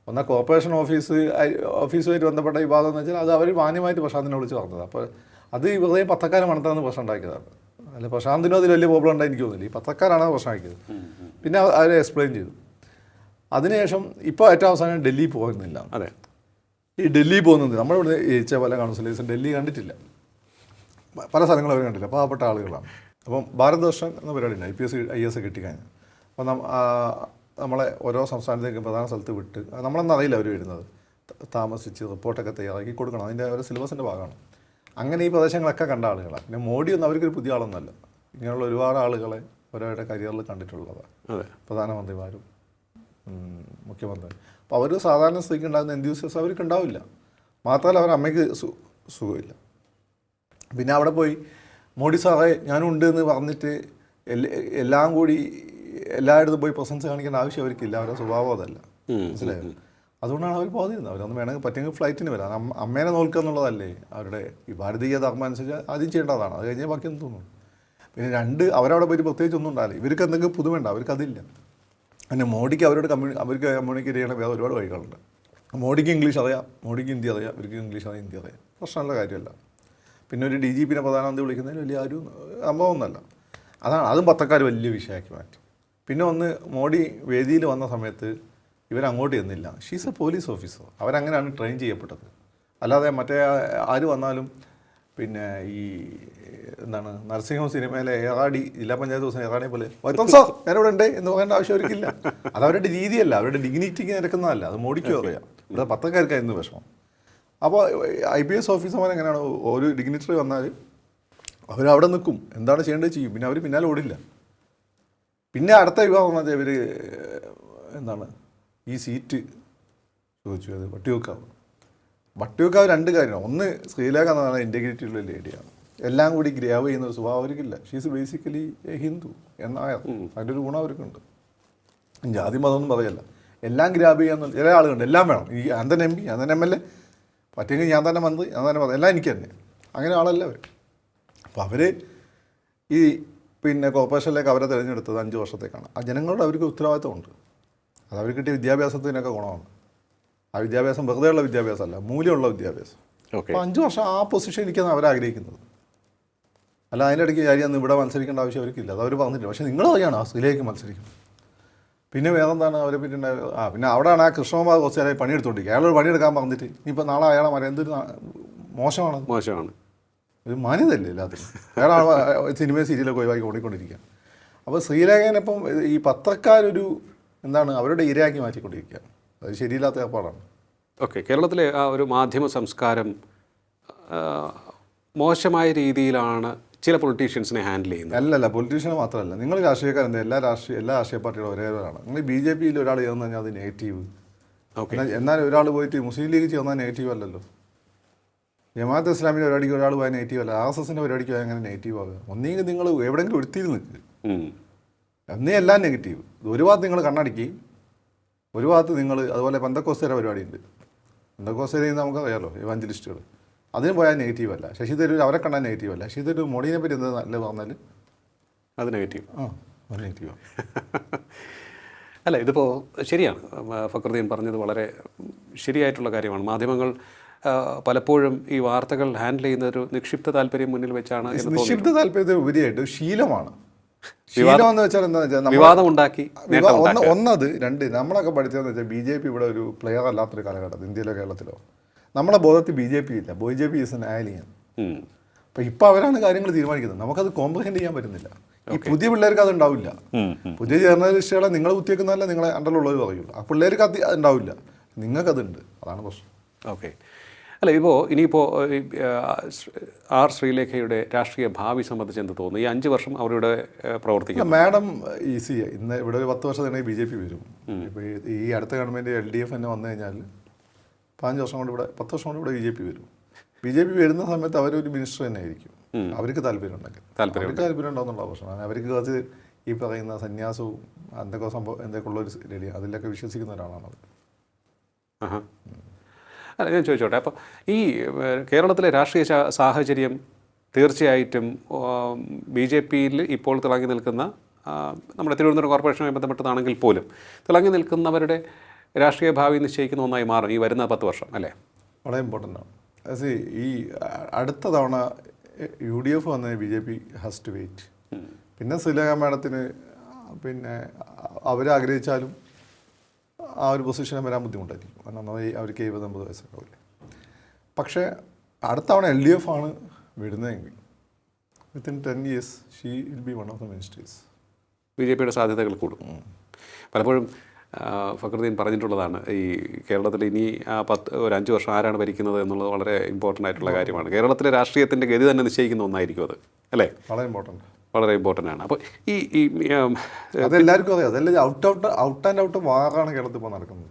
ഒന്നാ കോർപ്പറേഷൻ ഓഫീസുമായിട്ട് ബന്ധപ്പെട്ട വിവാദം എന്ന് വെച്ചാൽ അത് അവർ മാന്യമായിട്ട് പ്രശാന്തിനെ വിളിച്ച് പറഞ്ഞത്. അപ്പോൾ അത് വെറുതെ പത്രക്കാരെ മണത്താന്ന് പ്രശ്നം ഉണ്ടാക്കിയതാണ്. അല്ല പ്രശാന്തിനും അതിൽ വലിയ പ്രോബ്ലം ഉണ്ടായി എനിക്ക് തോന്നില്ല. ഈ പത്രക്കാരാണ് പ്രശ്നം ആക്കിയത്. പിന്നെ അവരെ എക്സ്പ്ലെയിൻ ചെയ്തു. അതിനുശേഷം ഇപ്പോൾ ഏറ്റവും അവസാനം ഡൽഹി പോകുന്നില്ല. അതെ. ഈ ഡൽഹി പോകുന്നത് നമ്മളിവിടെ ജയിച്ച പല കൗൺസിലേഴ്സും ഡൽഹി കണ്ടിട്ടില്ല, പല സ്ഥലങ്ങളും അവർ കണ്ടില്ല, പാവപ്പെട്ട ആളുകളാണ്. അപ്പം ഭാരത് ദർശൻ എന്ന പരിപാടിയുണ്ട്, IPS കിട്ടിക്കഴിഞ്ഞാൽ. അപ്പം നമ്മളെ ഓരോ സംസ്ഥാനത്തേക്കും പ്രധാന സ്ഥലത്ത് വിട്ട്, നമ്മളെന്ന് അറിയില്ല അവർ വരുന്നത്, താമസിച്ച് റിപ്പോർട്ടൊക്കെ തയ്യാറാക്കി കൊടുക്കണം. അതിൻ്റെ ഒരു സിലബസിൻ്റെ ഭാഗമാണ്. അങ്ങനെ ഈ പ്രദേശങ്ങളൊക്കെ കണ്ട ആളുകളാണ്. പിന്നെ മോഡിയൊന്നും അവർക്കൊരു പുതിയ ആളൊന്നുമല്ല. ഇങ്ങനെയുള്ള ഒരുപാട് ആളുകളെ അവരവരുടെ കരിയറിൽ കണ്ടിട്ടുള്ളതാണ്, പ്രധാനമന്ത്രിമാരും മുഖ്യമന്ത്രി. അപ്പോൾ അവർ സാധാരണ സ്ത്രീക്ക് ഉണ്ടാകുന്ന എൻത്യൂസിയസ് അവർക്ക് ഉണ്ടാവില്ല. മാത്രമല്ല അവർ അമ്മയ്ക്ക് സുഖമില്ല. പിന്നെ അവിടെ പോയി മോഡി സാറേ ഞാനുണ്ട് എന്ന് പറഞ്ഞിട്ട് എല്ലാം കൂടി എല്ലായിടത്തും പോയി പ്രസൻസ് കാണിക്കേണ്ട ആവശ്യം അവർക്കില്ല. അവരുടെ സ്വഭാവം അതല്ല, മനസ്സിലായോ? അതുകൊണ്ടാണ് അവർ പോകാതിരുന്നത്. അവരൊന്ന് വേണമെങ്കിൽ പറ്റുമെങ്കിൽ ഫ്ലൈറ്റിന് വരാം. അമ്മേനെ നോക്കുക എന്നുള്ളതല്ലേ അവരുടെ ഈ ഭാരതീയ ധർമ്മം അനുസരിച്ച് ആദ്യം ചെയ്യേണ്ടതാണ്. അത് കഴിഞ്ഞാൽ ബാക്കിയൊന്നും തോന്നുന്നു. പിന്നെ അവരവിടെ പോയി പ്രത്യേകിച്ച് ഒന്നും ഉണ്ടാവില്ല. ഇവർക്ക് എന്തെങ്കിലും പുതുമയുണ്ട്, അവർക്കതില്ല. പിന്നെ മോഡിക്ക് അവർക്ക് കമ്മ്യൂണിക്കേറ്റ് ചെയ്യണ വേറെ ഒരുപാട് വഴികളുണ്ട്. മോഡിക്ക് ഇംഗ്ലീഷ് അറിയാം, മോഡിക്ക് ഹിന്ദി അറിയാം, ഇവർക്ക് ഇംഗ്ലീഷ് അറിയാം, ഹിന്ദി അറിയാം, പ്രശ്നമുള്ള കാര്യമല്ല. പിന്നെ ഒരു DGPനെ പ്രധാനമന്ത്രി വിളിക്കുന്നതിന് വലിയ ആരും സംഭവമൊന്നുമല്ല. അതും പത്രക്കാർ വലിയ വിഷയമാക്കി മാറ്റി. പിന്നെ ഒന്ന്, മോഡി വേദിയിൽ വന്ന സമയത്ത് ഇവരങ്ങോട്ട് ചെന്നില്ല. She's a police officer. അവരങ്ങനെയാണ് ട്രെയിൻ ചെയ്യപ്പെട്ടത്. അല്ലാതെ മറ്റേ ആര് വന്നാലും പിന്നെ ഈ എന്താണ് നരസിംഹം സിനിമയിലെ ഏറാടി ജില്ലാ പഞ്ചായത്ത് ദിവസം ഏറാടിയെ പോലെ സാർ ഞാനിവിടെ ഉണ്ട് എന്ന് പറയേണ്ട ആവശ്യം അവർക്കില്ല. അതവരുടെ രീതിയല്ല, അവരുടെ ഡിഗ്നിറ്റിക്ക് നിരക്കുന്നതല്ല. അത് മോഡിക്കും അറിയാം. ഇവിടെ പത്രക്കാർക്കായിരുന്നു വിഷമം. അപ്പോൾ IPS ഓഫീസർമാർ എങ്ങനെയാണ്, ഒരു ഡിഗ്നിറ്ററി വന്നാൽ അവരവിടെ നിൽക്കും, എന്താണ് ചെയ്യേണ്ടത് ചെയ്യും. പിന്നെ അവർ പിന്നാലെ ഓടില്ല. പിന്നെ അടുത്ത വിഭാഗം പറഞ്ഞാൽ ഇവർ എന്താണ് ഈ സീറ്റ് ചോദിച്ചു, അത് വട്ടിവെക്കാവ് രണ്ട് കാര്യമാണ്. ഒന്ന്, ശ്രീലേഖ എന്ന് പറഞ്ഞാൽ ഇൻറ്റഗ്രിറ്റി ഉള്ള ലേഡിയാണ്. എല്ലാം കൂടി ഗ്രാവ് ചെയ്യുന്ന ഒരു സ്വഭാവം അവർക്കില്ല. ഷീസ് ബേസിക്കലി എ ഹിന്ദു എന്നായ അതിൻ്റെ ഒരു ഗുണം അവർക്കുണ്ട്. ജാതി മതമൊന്നും പറയല്ല, എല്ലാം ഗ്രാബ് ചെയ്യാന്ന് ചില ആളുകളുണ്ട്. എല്ലാം വേണം, ഈ അന്തൻ MP, അന്തൻ MLA, പറ്റുമെങ്കിൽ ഞാൻ തന്നെ മന്ത്രി, ഞാൻ തന്നെ എല്ലാം എനിക്ക് തന്നെ, അങ്ങനെ ആളല്ല അവർ. അപ്പോൾ അവർ ഈ പിന്നെ കോർപ്പറേഷനിലേക്ക് അവരെ തിരഞ്ഞെടുത്തത് 5 വർഷത്തേക്കാണ്. ആ ജനങ്ങളുടെ അവർക്ക് ഉത്തരവാദിത്തമുണ്ട്. അത് അവർ കിട്ടിയ വിദ്യാഭ്യാസത്തിനൊക്കെ ഗുണമാണ്. ആ വിദ്യാഭ്യാസം വെറുതെയുള്ള വിദ്യാഭ്യാസമല്ല, മൂല്യമുള്ള വിദ്യാഭ്യാസം. അപ്പോൾ 5 വർഷം ആ പൊസിഷൻ ഇരിക്കുന്ന അവരാഗ്രഹിക്കുന്നത്. അല്ല അതിനിടയ്ക്ക് കാര്യം ഇവിടെ മത്സരിക്കേണ്ട ആവശ്യം അവർക്കില്ല, അത് അവർ പറഞ്ഞിട്ടില്ല. പക്ഷേ നിങ്ങൾ അറിയണം ആ സ്ത്രീയിലേക്ക് മത്സരിക്കും. പിന്നെ വേറെന്താണ് അവരെ പിന്നെ പിന്നെ അവിടെയാണ് ആ കൃഷ്ണകുമാർ കുറച്ച് നേരം പണിയെടുത്തോണ്ടിരിക്കുക. അയാളൊരു പണിയെടുക്കാൻ പറഞ്ഞിട്ട് ഇനിയിപ്പോൾ നാളെ അയാളെ പറയാം എന്തൊരു മോശമാണ്. ഒരു മാന്യതയല്ലേ എല്ലാത്തിനും. അയാളെ സിനിമയും സീരിയലൊക്കെ ഒഴിവാക്കി ഓടിക്കൊണ്ടിരിക്കുക. അപ്പോൾ ശ്രീലേഖനപ്പം ഈ പത്രക്കാരൊരു എന്താണ് അവരുടെ ഇരയാക്കി മാറ്റിക്കൊണ്ടിരിക്കുക. അത് ശരിയില്ലാത്ത ഏർപ്പാടാണ്. ഓക്കെ, കേരളത്തിലെ ആ ഒരു മാധ്യമ സംസ്കാരം മോശമായ രീതിയിലാണ് ചില പൊളിറ്റീഷ്യൻസിനെ ഹാൻഡിൽ ചെയ്യുന്നത്. അല്ലല്ല, പൊളിറ്റീഷ്യൻ മാത്രമല്ല, നിങ്ങൾ രാഷ്ട്രീയക്കാരെന്താ എല്ലാ രാഷ്ട്രീയ പാർട്ടികളും ഒരേവരാണ്. നിങ്ങൾ BJPയിൽ ഒരാൾ ചേർന്ന് കഴിഞ്ഞാൽ അത് നെഗറ്റീവ്. ഓക്കെ, എന്നാൽ ഒരാൾ പോയിട്ട് മുസ്ലിം ലീഗ് ചേർന്നാൽ നെഗറ്റീവ് അല്ലല്ലോ. ജമാഅത്ത് ഇസ്ലാമിൻ്റെ പരിപാടിക്ക് ഒരാൾ പോയാൽ നെഗറ്റീവ് അല്ല, RSSൻ്റെ പരിപാടിക്ക് പോയാൽ അങ്ങനെ നെഗറ്റീവ് ആകുക. ഒന്നെങ്കിൽ നിങ്ങൾ എവിടെയെങ്കിലും എടുത്തിരുന്ന് നിൽക്കുക, എന്നേ എല്ലാം നെഗറ്റീവ്. ഒരു ഭാഗത്ത് നിങ്ങൾ കണ്ണടിക്കുകയും ഒരു ഭാഗത്ത് നിങ്ങൾ അതുപോലെ പെന്തക്കോസ്തേരെ പരിപാടിയുണ്ട്. പെന്തക്കോസ്തേരെ നമുക്കറിയാമല്ലോ, ഇവാഞ്ചലിസ്റ്റുകൾ, അതിന് പോയാൽ നെഗറ്റീവ് അല്ല. ശശി തരൂർ അവരെ കണ്ടാൽ നെഗറ്റീവ് അല്ല. ശശി തരൂർ മോഡിനെ പറ്റി എന്താ നല്ല പറഞ്ഞാൽ അത് നെഗറ്റീവ്. അത് നെഗറ്റീവാണ്. അല്ല, ഇതിപ്പോൾ ശരിയാണ്, ഫക്രുദ്ദീൻ പറഞ്ഞത് വളരെ ശരിയായിട്ടുള്ള കാര്യമാണ്. മാധ്യമങ്ങൾ പലപ്പോഴും ഈ വാർത്തകൾ ഹാൻഡിൽ ചെയ്യുന്ന ഒരു നിക്ഷിപ്ത താല്പര്യം മുന്നിൽ വെച്ചാണ്. നിക്ഷിപ്ത താല്പര്യത്തിന് ഉപരിയായിട്ട് ശീലമാണ്. ശീലം എന്ന് വെച്ചാൽ എന്താണെന്ന് വെച്ചാൽ വിവാദം ഉണ്ടാക്കി ഒന്നത്. രണ്ട്, നമ്മളൊക്കെ പഠിച്ചതെന്ന് വെച്ചാൽ BJP ഇവിടെ ഒരു പ്ലെയർ അല്ലാത്തൊരു കാലഘട്ടത്തിൽ ഇന്ത്യയിലോ കേരളത്തിലോ നമ്മളെ ബോധത്തിൽ BJP ഇല്ല. BJP is an alien. അപ്പോൾ ഇപ്പോൾ അവരാണ് കാര്യങ്ങൾ തീരുമാനിക്കുന്നത്. നമുക്കത് കോംപ്രഹെൻഡ് ചെയ്യാൻ പറ്റുന്നില്ല. ഈ പുതിയ പിള്ളേർക്ക് അത് ഉണ്ടാവില്ല. പുതിയ ജേർണലിസ്റ്റുകളെ നിങ്ങളെ കുത്തിയേക്കുന്നതല്ല നിങ്ങളെ അണ്ടറിലുള്ളവർ പറയുള്ളൂ. ആ പിള്ളേർക്ക് അത് ഉണ്ടാവില്ല, നിങ്ങൾക്കതുണ്ട്. അതാണ് പ്രശ്നം. ഓക്കെ, അല്ല ഇനിയിപ്പോൾ R ശ്രീലേഖയുടെ രാഷ്ട്രീയ ഭാവി സംബന്ധിച്ച് എന്ത് തോന്നുന്നു? ഈ 5 വർഷം അവരുടെ പ്രവർത്തിക്കും. Madam easy. ഇന്ന് ഇവിടെ ഒരു 10 വർഷം തന്നെ BJP വരും. ഇപ്പോൾ ഈ അടുത്ത ഗവൺമെൻറ് LDF തന്നെ വന്നു കഴിഞ്ഞാൽ 5 വർഷം കൊണ്ട് ഇവിടെ 10 വർഷം കൊണ്ട് ഇവിടെ BJP വരും. BJP വരുന്ന സമയത്ത് അവരൊരു മിനിസ്റ്റർ തന്നെ ആയിരിക്കും. അവർക്ക് താല്പര്യം ഉണ്ടോന്നുള്ള പ്രശ്നമാണ്. അവർക്ക് കുറച്ച് ഈ പറയുന്ന സന്യാസവും എന്തൊക്കെ സംഭവം എന്തൊക്കെയുള്ളൊരു റെഡി അതിലൊക്കെ വിശ്വസിക്കുന്ന ഒരാളാണ് അവർ. അല്ല, ഞാൻ ചോദിച്ചോട്ടെ, അപ്പോൾ ഈ കേരളത്തിലെ രാഷ്ട്രീയ സാഹചര്യം തീർച്ചയായിട്ടും BJPയിൽ ഇപ്പോൾ തിളങ്ങി നിൽക്കുന്ന നമ്മുടെ തിരുവനന്തപുരം കോർപ്പറേഷനുമായി ബന്ധപ്പെട്ടതാണെങ്കിൽ പോലും തിളങ്ങി നിൽക്കുന്നവരുടെ രാഷ്ട്രീയ ഭാവി നിശ്ചയിക്കുന്ന ഒന്നായി മാറും ഈ വരുന്ന 10 വർഷം അല്ലേ? വളരെ ഇമ്പോർട്ടൻ്റ് ആണ്. ഈ അടുത്ത തവണ UDF വന്ന BJP ഹാസ് ടു വെയിറ്റ്. പിന്നെ ശ്രീലേഖ മാഡത്തിന് പിന്നെ അവരാഗ്രഹിച്ചാലും ആ ഒരു പൊസിഷനിൽ വരാൻ ബുദ്ധിമുട്ടായിരിക്കും. കാരണം അവർക്ക് 70-80 വയസ്സൊക്കെ ആവില്ലേ. പക്ഷേ അടുത്ത തവണ LDF ആണ് വരുന്നതെങ്കിൽ within 10 years she will be one of the ministers. BJPയുടെ സാധ്യതകൾ കൂടും. പലപ്പോഴും ഫക്രുദ്ദീൻ പറഞ്ഞിട്ടുള്ളതാണ് ഈ കേരളത്തിൽ ഇനി ഒരു 5 വർഷം ആരാണ് ഭരിക്കുന്നത് എന്നുള്ളത് വളരെ ഇമ്പോർട്ടൻ്റ് ആയിട്ടുള്ള കാര്യമാണ്. കേരളത്തിലെ രാഷ്ട്രീയത്തിൻ്റെ ഗതി തന്നെ നിശ്ചയിക്കുന്ന ഒന്നായിരിക്കും അത്, അല്ലേ? വളരെ ഇമ്പോർട്ടൻ്റ്, വളരെ ഇമ്പോർട്ടൻ്റ് ആണ്. അപ്പോൾ ഈ അതെല്ലാവർക്കും അറിയാം. അതെല്ലാം ഔട്ട് ആൻഡ് ഔട്ട് വാറാണ് കേരളത്തിൽ ഇപ്പോൾ നടക്കുന്നത്.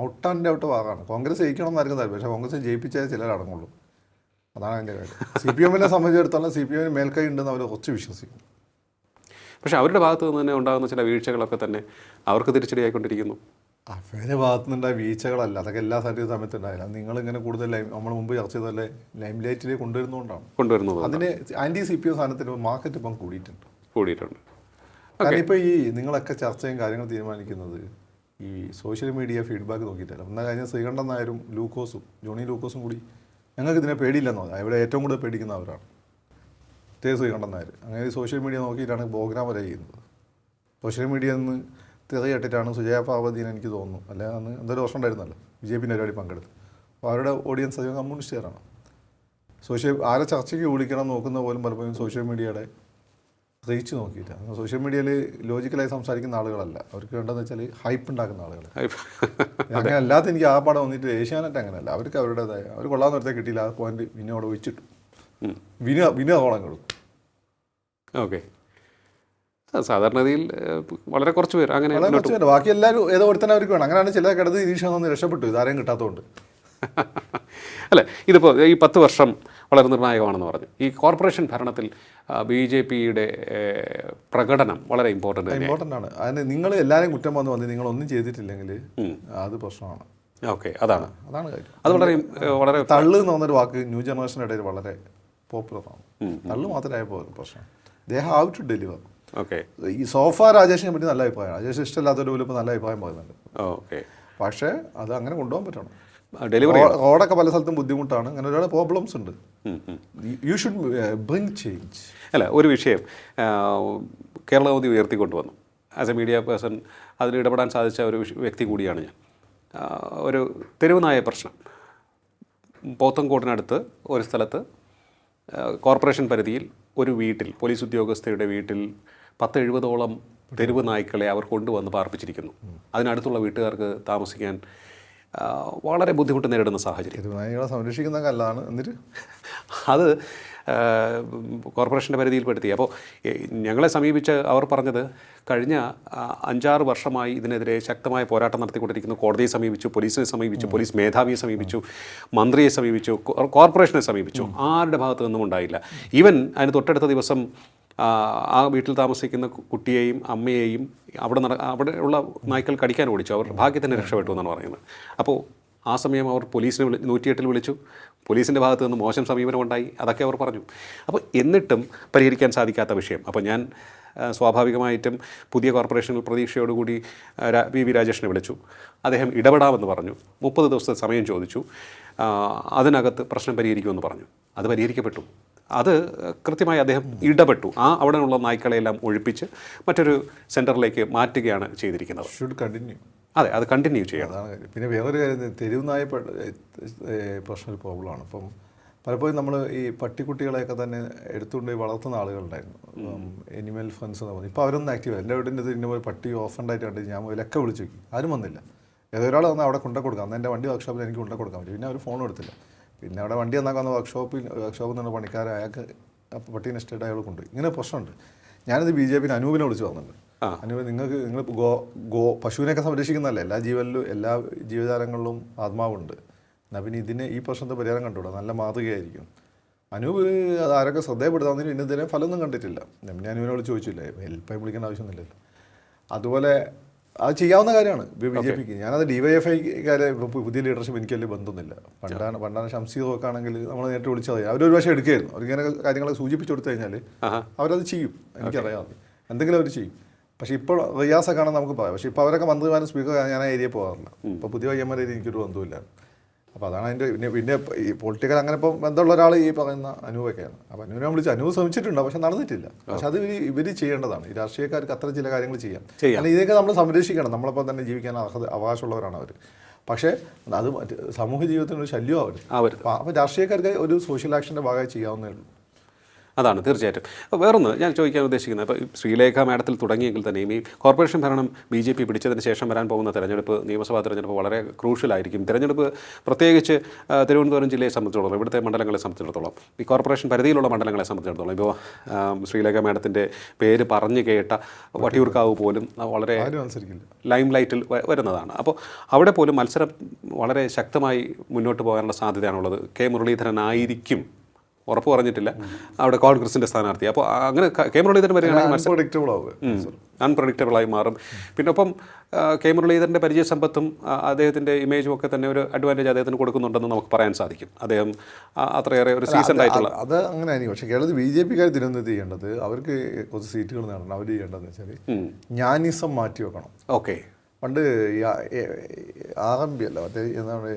ഔട്ട് ആൻഡ് ഔട്ട് വാറാണ്. കോൺഗ്രസ് ജയിക്കണം എന്നായിരിക്കും താല്പര്യം, പക്ഷേ കോൺഗ്രസ് ജയിപ്പിച്ചാൽ ചിലരടങ്ങുള്ളൂ. അതാണ് അതിൻ്റെ കാര്യം. CPM-നെ സംബന്ധിച്ചിടത്തോളം CPM-ന് മേൽക്കൈ ഉണ്ടെന്ന് അവർ കുറച്ച് വിശ്വസിക്കും. പക്ഷേ അവരുടെ ഭാഗത്ത് നിന്ന് തന്നെ ഉണ്ടാകുന്ന ചില വീഴ്ചകളൊക്കെ തന്നെ അവർക്ക് തിരിച്ചടിയായിക്കൊണ്ടിരിക്കുന്നു. അവരുടെ ഭാഗത്തു നിന്നുണ്ടായ വീഴ്ചകളല്ല, അതൊക്കെ എല്ലാ സമയത്തും ഉണ്ടായില്ല. നിങ്ങളിങ്ങനെ കൂടുതൽ നമ്മൾ മുമ്പ് ചർച്ച ചെയ്തല്ലേ ലൈം ലൈറ്റിലേക്ക് കൊണ്ടുവരുന്നത് അതിന് CPM സ്ഥാനത്തിന് മാർക്കറ്റ് ഇപ്പം കൂടിയിട്ടുണ്ട്. കാരണം ഇപ്പോൾ ഈ നിങ്ങളൊക്കെ ചർച്ചയും കാര്യങ്ങൾ തീരുമാനിക്കുന്നത് ഈ സോഷ്യൽ മീഡിയ ഫീഡ്ബാക്ക് നോക്കിയിട്ടല്ല. എന്നാൽ കഴിഞ്ഞ ശ്രീകണ്ഠൻ നായരും ജോണി ലൂക്കോസും കൂടി ഞങ്ങൾക്ക് ഇതിനെ പേടിയില്ലെന്ന് പറഞ്ഞാൽ ഇവിടെ ഏറ്റവും കൂടുതൽ പേടിക്കുന്ന അവരാണ്. ശ്രീകണ്ഠൻ നായർ അങ്ങനെ സോഷ്യൽ മീഡിയ നോക്കിയിട്ടാണ് പ്രോഗ്രാം വരെ ചെയ്യുന്നത്. സോഷ്യൽ മീഡിയയിൽ നിന്ന് തിരയിട്ടിട്ടാണ് സുജയ പാർവതീനെ എനിക്ക് തോന്നുന്നു, അല്ലെ അന്ന് എന്തൊരു വർഷം ഉണ്ടായിരുന്നല്ലോ BJP പരിപാടി പങ്കെടുത്ത്. അപ്പോൾ അവരുടെ ഓഡിയൻസ് അധികം കമ്മ്യൂണിസ്റ്റുകാരാണ്. ആരെ ചർച്ചയ്ക്ക് വിളിക്കണം നോക്കുന്ന പോലും പലപ്പോഴും സോഷ്യൽ മീഡിയയുടെ റീച്ച് നോക്കിയിട്ടാണ്. സോഷ്യൽ മീഡിയയിൽ ലോജിക്കലായി സംസാരിക്കുന്ന ആളുകളല്ല, അവർക്ക് വേണ്ടതെന്ന് വെച്ചാൽ ഹൈപ്പ് ഉണ്ടാക്കുന്ന ആളുകൾ. അങ്ങനെ അല്ലാത്ത എനിക്ക് ആ പാടം വന്നിട്ട് ഏഷ്യാനെറ്റ് അങ്ങനെയല്ല, അവർക്ക് അവരുടേതായ അവർ കൊള്ളാവുന്ന ഒരുത്തെ കിട്ടിയില്ല, ആ പോയിന്റ് പിന്നെ അവിടെ വെച്ചിട്ടു വിനോദം കൊടുക്കും. ഓക്കെ, സാധാരണഗതിയിൽ വളരെ കുറച്ച് പേര് അങ്ങനെ ബാക്കി എല്ലാവരും ഏതോ ഒരുത്തന്നെ അവർക്ക് വേണം. അങ്ങനെയാണ് ചില കിടന്ന് നിരീക്ഷണം രക്ഷപ്പെട്ടു, ഇതാരെയും കിട്ടാത്തതുകൊണ്ട്. അല്ല, ഇതിപ്പോൾ ഈ 10 വർഷം വളരെ നിർണായകമാണെന്ന് പറഞ്ഞു. ഈ കോർപ്പറേഷൻ ഭരണത്തിൽ BJPയുടെ പ്രകടനം വളരെ ഇമ്പോർട്ടൻ്റ് ആണ്. അതിന് നിങ്ങൾ എല്ലാവരും കുറ്റം വന്ന് നിങ്ങളൊന്നും ചെയ്തിട്ടില്ലെങ്കിൽ അത് പ്രശ്നമാണ്. ഓക്കെ, അതാണ് കാര്യം. അത് വളരെ തള്ളു എന്ന് പറഞ്ഞൊരു വാക്ക് ന്യൂ ജനറേഷൻ്റെ ഇടയിൽ വളരെ പോപ്പുലറാണ്. തള്ളു മാത്രമായപ്പോൾ പ്രശ്നം, they have to deliver. Okay, ഈ സോഫ രാജേഷിനെ പറ്റി നല്ല അഭിപ്രായമാണ്. രാജേഷ് ഇഷ്ടമില്ലാത്തൊരു പോലും ഇപ്പോൾ നല്ല അഭിപ്രായം പറയുന്നുണ്ട്. ഓക്കെ, പക്ഷേ അത് അങ്ങനെ കൊണ്ടുപോകാൻ പറ്റണം. ഡെലിവറി റോഡൊക്കെ പല സ്ഥലത്തും ബുദ്ധിമുട്ടാണ്, അങ്ങനെ ഒരുപാട് പ്രോബ്ലംസ് ഉണ്ട്. You should bring change. അല്ല, ഒരു വിഷയം കേരള മോദി ഉയർത്തിക്കൊണ്ടുവന്നു. ആസ് എ മീഡിയ പേഴ്സൺ അതിൽ ഇടപെടാൻ സാധിച്ച ഒരു വ്യക്തി കൂടിയാണ് ഞാൻ. ഒരു തെരുവ് നായ പ്രശ്നം പോത്തൻകോട്ടിനടുത്ത് ഒരു സ്ഥലത്ത് കോർപ്പറേഷൻ പരിധിയിൽ ഒരു വീട്ടിൽ, പോലീസ് ഉദ്യോഗസ്ഥയുടെ വീട്ടിൽ 10-70ഓളം തെരുവ് നായ്ക്കളെ അവർ കൊണ്ടുവന്ന് പാർപ്പിച്ചിരിക്കുന്നു. അതിനടുത്തുള്ള വീട്ടുകാർക്ക് താമസിക്കാൻ വളരെ ബുദ്ധിമുട്ട് നേരിടുന്ന സാഹചര്യം. തെരുവ് നായ്ക്കളെ സംരക്ഷിക്കുന്ന കല്ലാണ്. എന്നിട്ട് അത് കോർപ്പറേഷൻ്റെ പരിധിയിൽപ്പെടുത്തി. അപ്പോൾ ഞങ്ങളെ സമീപിച്ച് അവർ പറഞ്ഞത് കഴിഞ്ഞ 5-6 വർഷമായി ഇതിനെതിരെ ശക്തമായ പോരാട്ടം നടത്തിക്കൊണ്ടിരിക്കുന്നു. കോടതിയെ സമീപിച്ചു, പോലീസിനെ സമീപിച്ചു, പോലീസ് മേധാവിയെ സമീപിച്ചു, മന്ത്രിയെ സമീപിച്ചു, കോർപ്പറേഷനെ സമീപിച്ചു. ആരുടെ ഭാഗത്തു നിന്നും ഉണ്ടായില്ല. ഈവൻ അതിന് തൊട്ടടുത്ത ദിവസം ആ വീട്ടിൽ താമസിക്കുന്ന കുട്ടിയെയും അമ്മയെയും അവിടെയുള്ള നായ്ക്കൾ കടിക്കാൻ ഓടിച്ചു. അവർ ഭാഗ്യത്തിന് രക്ഷപ്പെട്ടു എന്നാണ് പറയുന്നത്. അപ്പോൾ ആ സമയം അവർ പോലീസിനെ 108 വിളിച്ചു. പോലീസിൻ്റെ ഭാഗത്ത് നിന്ന് മോശം സമീപനം ഉണ്ടായി, അതൊക്കെ അവർ പറഞ്ഞു. അപ്പോൾ എന്നിട്ടും പരിഹരിക്കാൻ സാധിക്കാത്ത വിഷയം. അപ്പോൾ ഞാൻ സ്വാഭാവികമായിട്ടും പുതിയ കോർപ്പറേഷനിൽ പ്രതീക്ഷയോടുകൂടി VV രാജേഷിനെ വിളിച്ചു. അദ്ദേഹം ഇടപെടാമെന്ന് പറഞ്ഞു. 30 ദിവസത്തെ സമയം ചോദിച്ചു. അതിനകത്ത് പ്രശ്നം പരിഹരിക്കുമെന്ന് പറഞ്ഞു. അത് പരിഹരിക്കപ്പെട്ടു. അത് കൃത്യമായി അദ്ദേഹം ഇടപെട്ടു. അവിടെയുള്ള നായ്ക്കളെല്ലാം ഒഴിപ്പിച്ച് മറ്റൊരു സെൻറ്ററിലേക്ക് മാറ്റുകയാണ് ചെയ്തിരിക്കുന്നത്. Should continue. അതെ, അത് കണ്ടിന്യൂ ചെയ്യണം. അതാണ് കാര്യം. പിന്നെ വേറൊരു കാര്യം, തെരുവ് നായ പ്രശ്നം ഒരു പ്രോബ്ലമാണ്. അപ്പം പലപ്പോഴും നമ്മൾ ഈ പട്ടിക്കുട്ടികളെയൊക്കെ തന്നെ എടുത്തുകൊണ്ട് വളർത്തുന്ന ആളുകളുണ്ടായിരുന്നു, എനിമൽ ഫ്രണ്ട്സ് എന്ന് പറഞ്ഞു. ഇപ്പോൾ അവരൊന്നും ആക്റ്റീവ്. എൻ്റെ വീട്ടിൻ്റെ ഇന്ന പോലെ പട്ടി ഓഫൻഡായിട്ട് കണ്ട് ഞാൻ ഇതിലൊക്കെ വിളിച്ചു നോക്കി, ആരും വന്നില്ല. ഏതൊരാൾ വന്നാൽ അവിടെ കൊണ്ടു കൊടുക്കാം. അന്ന് എൻ്റെ വണ്ടി വർക്ക്ഷോപ്പിൽ എനിക്ക് കൊണ്ടു കൊടുക്കാൻ പറ്റും. പിന്നെ അവർ ഫോൺ എടുത്തില്ല. പിന്നെ അവിടെ വണ്ടി നന്നാക്കാൻ വർക്ക്ഷോപ്പിൽ നിന്ന് പണിക്കാരെ അയാൾക്ക് പട്ടീനെ ഇഷ്ടമായിട്ട് അയാൾ കൊണ്ടുപോയി. ഇങ്ങനെ പ്രശ്നമുണ്ട്. ഞാനിത് BJP അനൂപിനെ വിളിച്ച് പറഞ്ഞിട്ടുണ്ട്. അനൂപ്, നിങ്ങൾ പശുവിനെയൊക്കെ സംരക്ഷിക്കുന്നതല്ലേ, എല്ലാ എല്ലാ ജീവജാലങ്ങളിലും ആത്മാവുണ്ട്. എന്നാൽ പിന്നെ ഈ പ്രശ്നത്തെ പരിഹാരം കണ്ടുകൂടാ, നല്ല മാതൃകയായിരിക്കും. അനൂപ് അത് ആരൊക്കെ ശ്രദ്ധയപ്പെടുത്താമെന്ന് പിന്നെ ഇതിനെ ഫലമൊന്നും കണ്ടിട്ടില്ല. ഞാൻ അനൂപിനോട് ചോദിച്ചില്ല, ഹെൽപ്പായി വിളിക്കേണ്ട ആവശ്യമൊന്നുമില്ലല്ലോ. അതുപോലെ അത് ചെയ്യാവുന്ന കാര്യമാണ് BJPക്ക്. ഞാനത് DYFIക്കാരെ ഇപ്പോൾ പുതിയ ലീഡർഷിപ്പ് എനിക്ക് വലിയ ബന്ധമൊന്നുമില്ല. പണ്ടാണ് ഷംസീറൊക്കെ ആണെങ്കിൽ നമ്മൾ നേരിട്ട് വിളിച്ചാൽ മതി. അവരൊരു പക്ഷേ എടുക്കുകയായിരുന്നു. അവരിങ്ങനെ കാര്യങ്ങളൊക്കെ സൂചിപ്പിച്ചു കൊടുത്തു കഴിഞ്ഞാൽ അവരത് ചെയ്യും. എനിക്കറിയാം, എന്തെങ്കിലും അവർ ചെയ്യും. പക്ഷേ ഇപ്പോൾ റിയാസൊക്കെ ആണെന്ന് നമുക്ക് പറയാം. പക്ഷേ ഇപ്പോൾ അവരൊക്കെ മന്ത്രിമാരും സ്പീക്കർ ഞാൻ ആ ഏരിയ പോകാറില്ല. ഇപ്പോൾ പുതിയ പയ്യന്മാരെ എനിക്കൊരു ബന്ധമില്ല. അപ്പോൾ അതാണ് അതിൻ്റെ പിന്നെ ഈ പൊളിറ്റിക്കൽ അങ്ങനെ ഇപ്പം ബന്ധമുള്ള ഒരാൾ ഈ പറയുന്ന അനൂപൊക്കെയാണ്. അപ്പോൾ അനൂപിനെ വിളിച്ച് അനൂപ് ശ്രമിച്ചിട്ടുണ്ട്, പക്ഷെ നടന്നിട്ടില്ല. പക്ഷെ അത് ഇവർ ചെയ്യേണ്ടതാണ്. ഈ രാഷ്ട്രീയക്കാർക്ക് അത്ര ചില കാര്യങ്ങൾ ചെയ്യാം. അല്ലെങ്കിൽ ഇതൊക്കെ നമ്മൾ സംരക്ഷിക്കണം. നമ്മളിപ്പോൾ തന്നെ ജീവിക്കാൻ അവകാശമുള്ളവരാണ് അവർ. പക്ഷേ അത് മറ്റ് സമൂഹ ജീവിതത്തിനൊരു ശല്യം ആവരുത്. അപ്പോൾ രാഷ്ട്രീയക്കാർക്ക് ഒരു സോഷ്യൽ ആക്ഷൻ്റെ ഭാഗമായി ചെയ്യാവുന്നേ ഉള്ളൂ. അതാണ് തീർച്ചയായിട്ടും. അപ്പോൾ വേറൊന്ന് ഞാൻ ചോദിക്കാൻ ഉദ്ദേശിക്കുന്നത്, ഇപ്പോൾ ശ്രീലേഖ മാഡത്തിൽ തുടങ്ങിയെങ്കിൽ തന്നെയും ഈ കോർപ്പറേഷൻ ഭരണം BJP പിടിച്ചതിന് ശേഷം വരാൻ പോകുന്ന തെരഞ്ഞെടുപ്പ്, നിയമസഭാ തെരഞ്ഞെടുപ്പ് വളരെ ക്രൂഷ്യലായിരിക്കും. തെരഞ്ഞെടുപ്പ് പ്രത്യേകിച്ച് തിരുവനന്തപുരം ജില്ലയെ സംബന്ധിച്ചിടത്തോളം, ഇവിടുത്തെ മണ്ഡലങ്ങളെ സംബന്ധിച്ചിടത്തോളം, ഈ കോർപ്പറേഷൻ പരിധിയിലുള്ള മണ്ഡലങ്ങളെ സംബന്ധിച്ചിടത്തോളം, ഇപ്പോൾ ശ്രീലേഖ മാഡത്തിൻ്റെ പേര് പറഞ്ഞു കേട്ട വട്ടിയൂർക്കാവ് പോലും വളരെ ലൈം ലൈറ്റിൽ വരുന്നതാണ്. അപ്പോൾ അവിടെ പോലും മത്സരം വളരെ ശക്തമായി മുന്നോട്ട് പോകാനുള്ള സാധ്യതയാണുള്ളത്. കെ മുരളീധരൻ ആയിരിക്കും, ഉറപ്പ് പറഞ്ഞിട്ടില്ല, അവിടെ കോൺഗ്രസിൻ്റെ സ്ഥാനാർത്ഥി. അപ്പോൾ അങ്ങനെ കെ മുരളീധരൻ വരികയാണെങ്കിൽ അൺപ്രഡിക്റ്റബിളായി മാറും. പിന്നെ ഒപ്പം കെ മുരളീധരൻ്റെ പരിചയസമ്പത്തും അദ്ദേഹത്തിൻ്റെ ഇമേജും ഒക്കെ തന്നെ ഒരു അഡ്വാൻറ്റേജ് അദ്ദേഹത്തിന് കൊടുക്കുന്നുണ്ടെന്ന് നമുക്ക് പറയാൻ സാധിക്കും. അദ്ദേഹം അത്രയേറെ ഒരു സീസൺ ആയിട്ടുള്ള അത് അങ്ങനെ ആയിരിക്കും. പക്ഷേ കേരളത്തിൽ BJPക്കാർ തിരുവനന്തപുരത്ത് ചെയ്യേണ്ടത്, അവർക്ക് കുറച്ച് സീറ്റുകൾ നേടണം. അവർ ചെയ്യേണ്ടതെന്ന് വെച്ചാൽ ജ്ഞാനിസം മാറ്റി വെക്കണം. ഓക്കെ, പണ്ട് RMP അല്ല, മറ്റേ എന്താണ്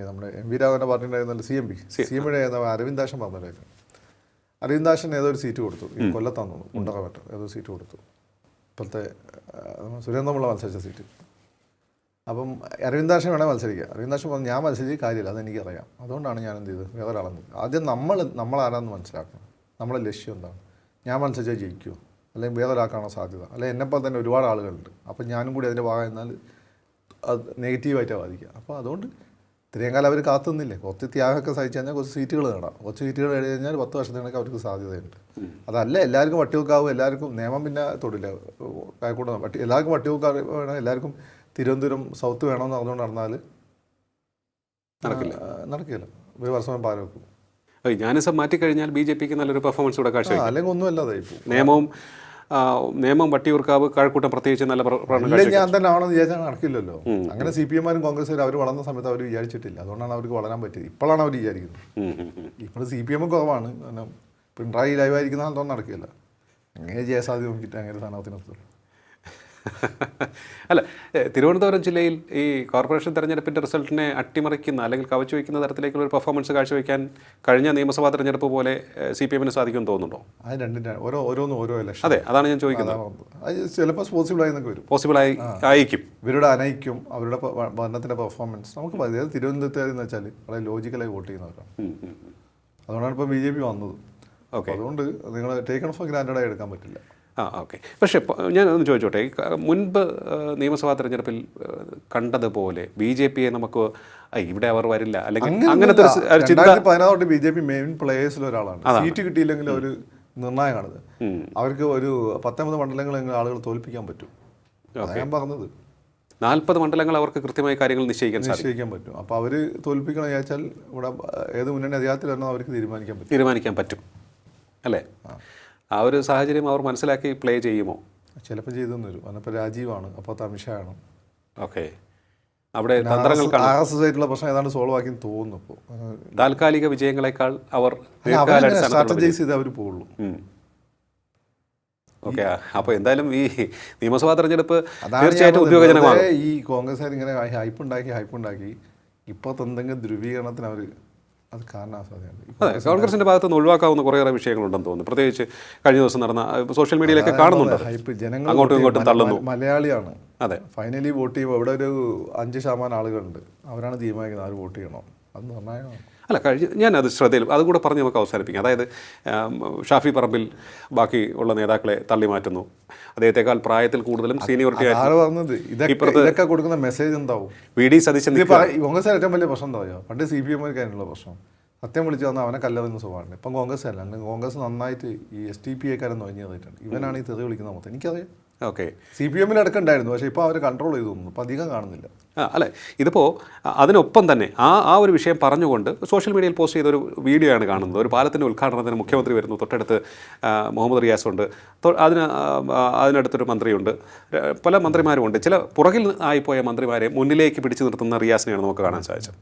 നമ്മുടെ MV രാഘവൻ്റെ പാർട്ടി ഉണ്ടായിരുന്നല്ലോ, CMയുടെ അരവിന്ദാക്ഷൻ പറഞ്ഞിട്ടായിരുന്നു. അരവിന്ദാക്ഷൻ ഏതോ ഒരു സീറ്റ് കൊടുത്തു, ഈ കൊല്ലത്താന്ന് തോന്നുന്നു, കുണ്ടറവട്ട ഏതോ സീറ്റ് കൊടുത്തു, ഇപ്പോഴത്തെ സുരേന്ദ്രമുള്ള മത്സരിച്ച സീറ്റ്. അപ്പം അരവിന്ദാക്ഷൻ വേണേൽ മത്സരിക്കുക. അരവിന്ദാക്ഷൻ പറഞ്ഞു ഞാൻ മത്സരിച്ച് കാര്യമില്ല, അതെനിക്കറിയാം, അതുകൊണ്ടാണ് ഞാൻ എന്ത് ചെയ്തത് വേറെ ഒരാളെന്ന്. ആദ്യം നമ്മളാരാന്ന് മനസ്സിലാക്കണം, നമ്മളെ ലക്ഷ്യം എന്താണ്, ഞാൻ മത്സരിച്ചാൽ ജയിക്കുമോ അല്ലെങ്കിൽ വേറൊരാൾക്കാണോ സാധ്യത, അല്ലെങ്കിൽ എന്നെപ്പോൾ തന്നെ ഒരുപാട് ആളുകളുണ്ട്, അപ്പം ഞാനും കൂടി അതിൻ്റെ ഭാഗം എന്നാൽ അത് നെഗറ്റീവായിട്ടാണ് ബാധിക്കുക. അപ്പോൾ അതുകൊണ്ട് ഇത്രയും കാലം അവർ കാത്തുനിന്നില്ലേ, കുറച്ച് ത്യാഗമൊക്കെ സഹിച്ചു കഴിഞ്ഞാൽ കുറച്ച് സീറ്റുകൾ നേടാം. കുറച്ച് സീറ്റുകൾ എഴുതി കഴിഞ്ഞാൽ 10 വർഷത്തിനൊക്കെ അവർക്ക് സാധ്യതയുണ്ട്. അതല്ല എല്ലാവർക്കും വട്ടിയൂർക്കാവും, എല്ലാവർക്കും നിയമം പിന്നെ തൊടില്ല, കായക്കൂട്ടം എല്ലാവർക്കും വട്ടിയൂർക്കാവ് വേണം, എല്ലാവർക്കും തിരുവനന്തപുരം സൗത്ത് വേണമെന്ന് പറഞ്ഞുകൊണ്ട് നടന്നാൽ നടക്കില്ല. ഒരു വർഷം പാല വെക്കും. ജ്ഞാനിസം മാറ്റിക്കഴിഞ്ഞാൽ BJPക്ക് നല്ലൊരു പെർഫോമൻസ് ഇവിടെ കാഴ്ച, അല്ലെങ്കിൽ ഒന്നും അല്ലാതെ നിയമം വട്ടിയൂർക്കാവ് കഴക്കൂട്ടം പ്രത്യേകിച്ച് നല്ല പ്രകടനം. ഞാൻ തന്നെ ആണെന്ന് വിചാരിച്ചാൽ നടക്കില്ലല്ലോ. അങ്ങനെ CPM-മാരും കോൺഗ്രസ്സുകാരും അവർ വളർന്ന സമയത്ത് അവർ വിചാരിച്ചിട്ടില്ല, അതുകൊണ്ടാണ് അവർക്ക് വളരാൻ പറ്റിയത്. ഇപ്പോഴാണ് അവർ വിചാരിക്കുന്നത്. ഇപ്പോൾ CPM കുറവാണ്, പിണറായി ലൈവായിരിക്കുന്ന ആളൊന്നും നടക്കില്ല. അങ്ങനെ ജയസാധ്യത നോക്കിയിട്ട് അങ്ങനെ സ്ഥാനാർത്ഥി നിർത്തുള്ളൂ. അല്ല, തിരുവനന്തപുരം ജില്ലയിൽ ഈ കോർപ്പറേഷൻ തെരഞ്ഞെടുപ്പിൻ്റെ റിസൾട്ടിനെ അട്ടിമറിക്കുന്ന അല്ലെങ്കിൽ കവച്ചു വയ്ക്കുന്ന തരത്തിലേക്കുള്ള ഒരു പെർഫോമൻസ് കാഴ്ചവെക്കാൻ കഴിഞ്ഞ നിയമസഭാ തെരഞ്ഞെടുപ്പ് പോലെ CPM-ന് സാധിക്കുമെന്ന് തോന്നുന്നുണ്ടോ? അത് രണ്ടിൻ്റെ ഓരോന്നും ഓരോ ഇലക്ഷൻ. അതെ, അതാണ് ഞാൻ ചോദിക്കുന്നത്. അത് ചിലപ്പോൾ പോസിബിളായി എന്നൊക്കെ വരും. പോസിബിളായി ആയിരിക്കും. ഇവരുടെ അനൈക്യം, അവരുടെ ഭരണത്തിൻ്റെ പെർഫോമൻസ് നമുക്ക് അതായത് തിരുവനന്തപുരത്തുകാരെന്ന് വെച്ചാൽ വളരെ ലോജിക്കലായി വോട്ട് ചെയ്യുന്നവരാണ്. അതുകൊണ്ടാണ് ഇപ്പോൾ BJP വന്നത്. ഓക്കെ, അതുകൊണ്ട് നിങ്ങൾ ടേക്കൺ ഫോർ ഗ്രാൻഡഡായി എടുക്കാൻ പറ്റില്ല. ഓക്കെ. പക്ഷേ ഞാൻ ഒന്ന് ചോദിച്ചോട്ടെ, മുൻപ് നിയമസഭാ തെരഞ്ഞെടുപ്പിൽ കണ്ടതുപോലെ BJPയെ നമുക്ക് ഇവിടെ അവർ വരില്ല അല്ലെങ്കിൽ അങ്ങനത്തെ 2016 BJP മെയിൻ പ്ലേയേഴ്സിൽ ഒരാളാണ്. സീറ്റ് കിട്ടിയില്ലെങ്കിൽ ഒരു നിർണായകമാണത്. അവർക്ക് ഒരു 19 മണ്ഡലങ്ങളെങ്കിലും ആളുകൾ തോൽപ്പിക്കാൻ പറ്റും. ഞാൻ പറഞ്ഞത് 40 മണ്ഡലങ്ങൾ അവർക്ക് കൃത്യമായ കാര്യങ്ങൾ നിശ്ചയിക്കാൻ പറ്റും. അപ്പോൾ അവർ തോൽപ്പിക്കണം വിചാരിച്ചാൽ ഇവിടെ ഏത് മുന്നണി അധികാരത്തിൽ വരണോ അവർക്ക് തീരുമാനിക്കാൻ പറ്റും അല്ലേ? ആ ഒരു സാഹചര്യം അവർ മനസ്സിലാക്കി പ്ലേ ചെയ്യുമോ? ചിലപ്പോൾ ചെയ്തെന്ന് വരും. അതിപ്പോൾ രാജീവാണ്, അപ്പോൾ അമിത്ഷായാണ്. ഓക്കെ, അവിടെ തന്ത്രങ്ങൾ RSS ആയിട്ടുള്ള പ്രശ്നം ഏതാണ്ട് സോൾവ് ആക്കി തോന്നുന്നു. ഇപ്പോൾ താൽക്കാലിക വിജയങ്ങളെക്കാൾ അവർ സ്ട്രാറ്റജൈസ് ചെയ്ത് അവർ പോകുള്ളൂ. ഓക്കെ, അപ്പോൾ എന്തായാലും ഈ നിയമസഭാ തെരഞ്ഞെടുപ്പ് തീർച്ചയായിട്ടും ഉദ്യോഗജനകമാണ്. ഈ കോൺഗ്രസ്സുകാർ ഇങ്ങനെ ഹൈപ്പുണ്ടാക്കി ഇപ്പോഴത്തെ എന്തെങ്കിലും ധ്രുവീകരണത്തിന് അവർ അത് കാണാൻ സാധ്യതയുണ്ട്. അതെ, കോൺഗ്രസിൻ്റെ ഭാഗത്ത് നിന്ന് ഒഴിവാക്കാവുന്ന കുറേയേറെ വിഷയങ്ങളുണ്ടെന്ന് തോന്നുന്നു. പ്രത്യേകിച്ച് കഴിഞ്ഞ ദിവസം നടന്ന സോഷ്യൽ മീഡിയയിലൊക്കെ കാണുന്നുണ്ട്, അങ്ങോട്ടും ഇങ്ങോട്ടും തള്ളുന്നു. മലയാളിയാണ്, അതെ, ഫൈനലി വോട്ട് ചെയ്യുമ്പോൾ ഇവിടെ ഒരു 5% ആളുകളുണ്ട്, അവരാണ് തീരുമാനിക്കുന്നത് ആര് വോട്ട് ചെയ്യണോ. അത് നിർണായകമാണ്. അല്ല, ഞാനത് ശ്രദ്ധയിൽ അതും കൂടെ പറഞ്ഞ് നമുക്ക് അവസാനിപ്പിക്കാം. അതായത് ഷാഫി പറമ്പിൽ ബാക്കി ഉള്ള നേതാക്കളെ തള്ളി മാറ്റുന്നു, അദ്ദേഹത്തെക്കാൾ പ്രായത്തിൽ കൂടുതലും സീനിയോറിറ്റി പറഞ്ഞത് ഇതൊക്കെ കൊടുക്കുന്ന മെസ്സേജ് എന്താവും? VD സതീശൻ കോൺഗ്രസ് ഏറ്റവും വലിയ പ്രശ്നം എന്താ പറയുക, പണ്ട് CPM-മാർക്ക് അതിനുള്ള പ്രശ്നം സത്യം വിളിച്ചു വന്നാൽ അവനെ കല്ലെറിയുന്ന സ്വഭാവമാണ്. ഇപ്പം കോൺഗ്രസ് അല്ല, കോൺഗ്രസ് നന്നായിട്ട് ഈ STPA-കാരൻ നൊഞ്ഞതായിട്ടുണ്ട്. ഇവനാണ് ഈ തെറി വിളിക്കുന്ന മൊത്തം. എനിക്കറിയാം. ഓക്കെ, CPM-ൽ അടക്കമുണ്ടായിരുന്നു, പക്ഷേ ഇപ്പോൾ അവർ കൺട്രോൾ ചെയ്തു തോന്നുന്നു, അപ്പോൾ അധികം കാണുന്നില്ല. അല്ലേ, ഇതിപ്പോൾ അതിനൊപ്പം തന്നെ ആ ഒരു വിഷയം പറഞ്ഞുകൊണ്ട് സോഷ്യൽ മീഡിയയിൽ പോസ്റ്റ് ചെയ്ത ഒരു വീഡിയോ ആണ് കാണുന്നത്. ഒരു പാലത്തിൻ്റെ ഉദ്ഘാടനത്തിന് മുഖ്യമന്ത്രി വരുന്നു, തൊട്ടടുത്ത് മുഹമ്മദ് റിയാസ് ഉണ്ട്, അതിനടുത്തൊരു മന്ത്രിയുണ്ട്, പല മന്ത്രിമാരുമുണ്ട്. ചില പുറകിൽ ആയിപ്പോയ മന്ത്രിമാരെ മുന്നിലേക്ക് പിടിച്ചു നിർത്തുന്ന റിയാസിനെയാണ് നമുക്ക് കാണാൻ സാധിച്ചത്.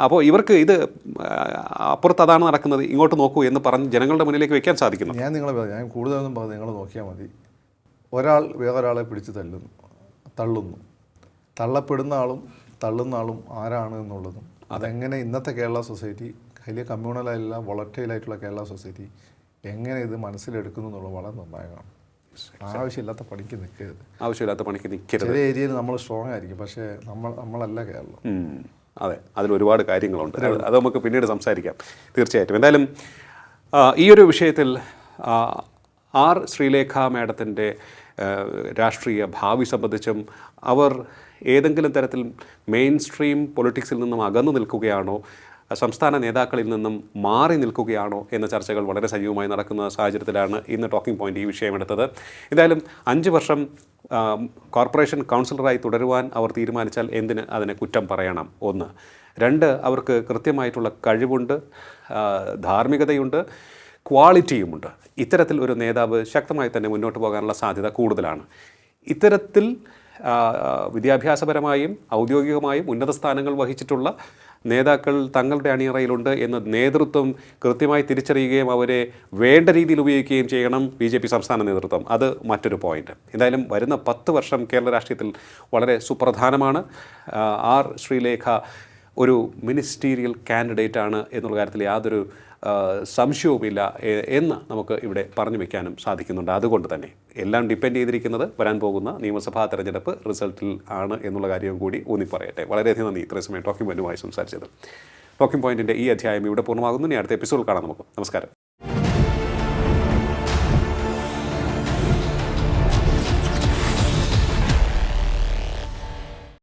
അപ്പോൾ ഇവർക്ക് ഇത് അപ്പുറത്ത് അതാണ് നടക്കുന്നത്, ഇങ്ങോട്ട് നോക്കൂ എന്ന് പറഞ്ഞ് ജനങ്ങളുടെ മുന്നിലേക്ക് വെക്കാൻ സാധിക്കുന്നു. ഞാൻ കൂടുതലൊന്നും പറഞ്ഞു, നിങ്ങൾ നോക്കിയാൽ മതി. ഒരാൾ വേറൊരാളെ പിടിച്ച് തള്ളുന്നു, തള്ളപ്പെടുന്ന ആളും തള്ളുന്ന ആളും ആരാണ് എന്നുള്ളതും അതെങ്ങനെ ഇന്നത്തെ കേരള സൊസൈറ്റി, വലിയ കമ്മ്യൂണലല്ല വോളറ്റൈലായിട്ടുള്ള കേരള സൊസൈറ്റി എങ്ങനെ ഇത് മനസ്സിലെടുക്കുന്നു എന്നുള്ളത് വളരെ നിർണായകമാണ്. ആവശ്യമില്ലാത്ത പണിക്ക് നിൽക്കരുത്. ആവശ്യമില്ലാത്ത പണിക്ക് നിൽക്കരുത്. ചില ഏരിയയിൽ നമ്മൾ സ്ട്രോങ് ആയിരിക്കും, പക്ഷേ നമ്മളല്ല കേരളം. അതെ, അതിലൊരുപാട് കാര്യങ്ങളുണ്ട്. അത് നമുക്ക് പിന്നീട് സംസാരിക്കാം തീർച്ചയായിട്ടും. എന്തായാലും ഈ ഒരു വിഷയത്തിൽ ആർ ശ്രീലേഖ മാഡത്തിൻ്റെ രാഷ്ട്രീയ ഭാവി സംബന്ധിച്ചും അവർ ഏതെങ്കിലും തരത്തിൽ മെയിൻ സ്ട്രീം പൊളിറ്റിക്സിൽ നിന്നും അകന്നു നിൽക്കുകയാണോ, സംസ്ഥാന നേതാക്കളിൽ നിന്നും മാറി നിൽക്കുകയാണോ എന്ന ചർച്ചകൾ വളരെ സജീവമായി നടക്കുന്ന സാഹചര്യത്തിലാണ് ഇന്ന് ടോക്കിംഗ് പോയിൻ്റ് ഈ വിഷയമെടുത്തത്. എന്തായാലും 5 വർഷം കോർപ്പറേഷൻ കൗൺസിലറായി തുടരുവാൻ അവർ തീരുമാനിച്ചാൽ എന്തിന് അതിനെ കുറ്റം പറയണം? 1. 2, അവർക്ക് കൃത്യമായിട്ടുള്ള കഴിവുണ്ട്, ധാർമ്മികതയുണ്ട്, ക്വാളിറ്റിയുമുണ്ട്. ഇത്തരത്തിൽ ഒരു നേതാവ് ശക്തമായി തന്നെ മുന്നോട്ട് പോകാനുള്ള സാധ്യത കൂടുതലാണ്. ഇത്തരത്തിൽ വിദ്യാഭ്യാസപരമായും ഔദ്യോഗികമായും ഉന്നത സ്ഥാനങ്ങൾ വഹിച്ചിട്ടുള്ള നേതാക്കൾ തങ്ങളുടെ അണിയറയിലുണ്ട് എന്ന് നേതൃത്വം കൃത്യമായി തിരിച്ചറിയുകയും അവരെ വേണ്ട രീതിയിൽ ഉപയോഗിക്കുകയും ചെയ്യണം BJP സംസ്ഥാന നേതൃത്വം. അത് മറ്റൊരു പോയിന്റ്. എന്തായാലും വരുന്ന 10 വർഷം കേരള രാഷ്ട്രീയത്തിൽ വളരെ സുപ്രധാനമാണ്. ആർ ശ്രീലേഖ ഒരു മിനിസ്റ്റീരിയൽ കാൻഡിഡേറ്റ് ആണ് എന്നുള്ള കാര്യത്തിൽ യാതൊരു സംശയവുമില്ല എന്ന് നമുക്ക് ഇവിടെ പറഞ്ഞു വയ്ക്കാനും സാധിക്കുന്നുണ്ട്. അതുകൊണ്ട് തന്നെ എല്ലാം ഡിപ്പെൻഡ് ചെയ്തിരിക്കുന്നത് വരാൻ പോകുന്ന നിയമസഭാ തെരഞ്ഞെടുപ്പ് റിസൾട്ടിൽ ആണ് എന്നുള്ള കാര്യവും കൂടി ഊന്നിപ്പറയട്ടെ. വളരെയധികം നന്ദി ഇത്രയും സമയം ടോക്കിംഗ് പോയിന്റുമായി സംസാരിച്ചത്. ടോക്കിംഗ് പോയിന്റിൻ്റെ ഈ അധ്യായം ഇവിടെ പൂർണ്ണമാകുന്നു. ഇനി അടുത്ത എപ്പിസോഡ് കാണാം നമുക്ക്. നമസ്കാരം.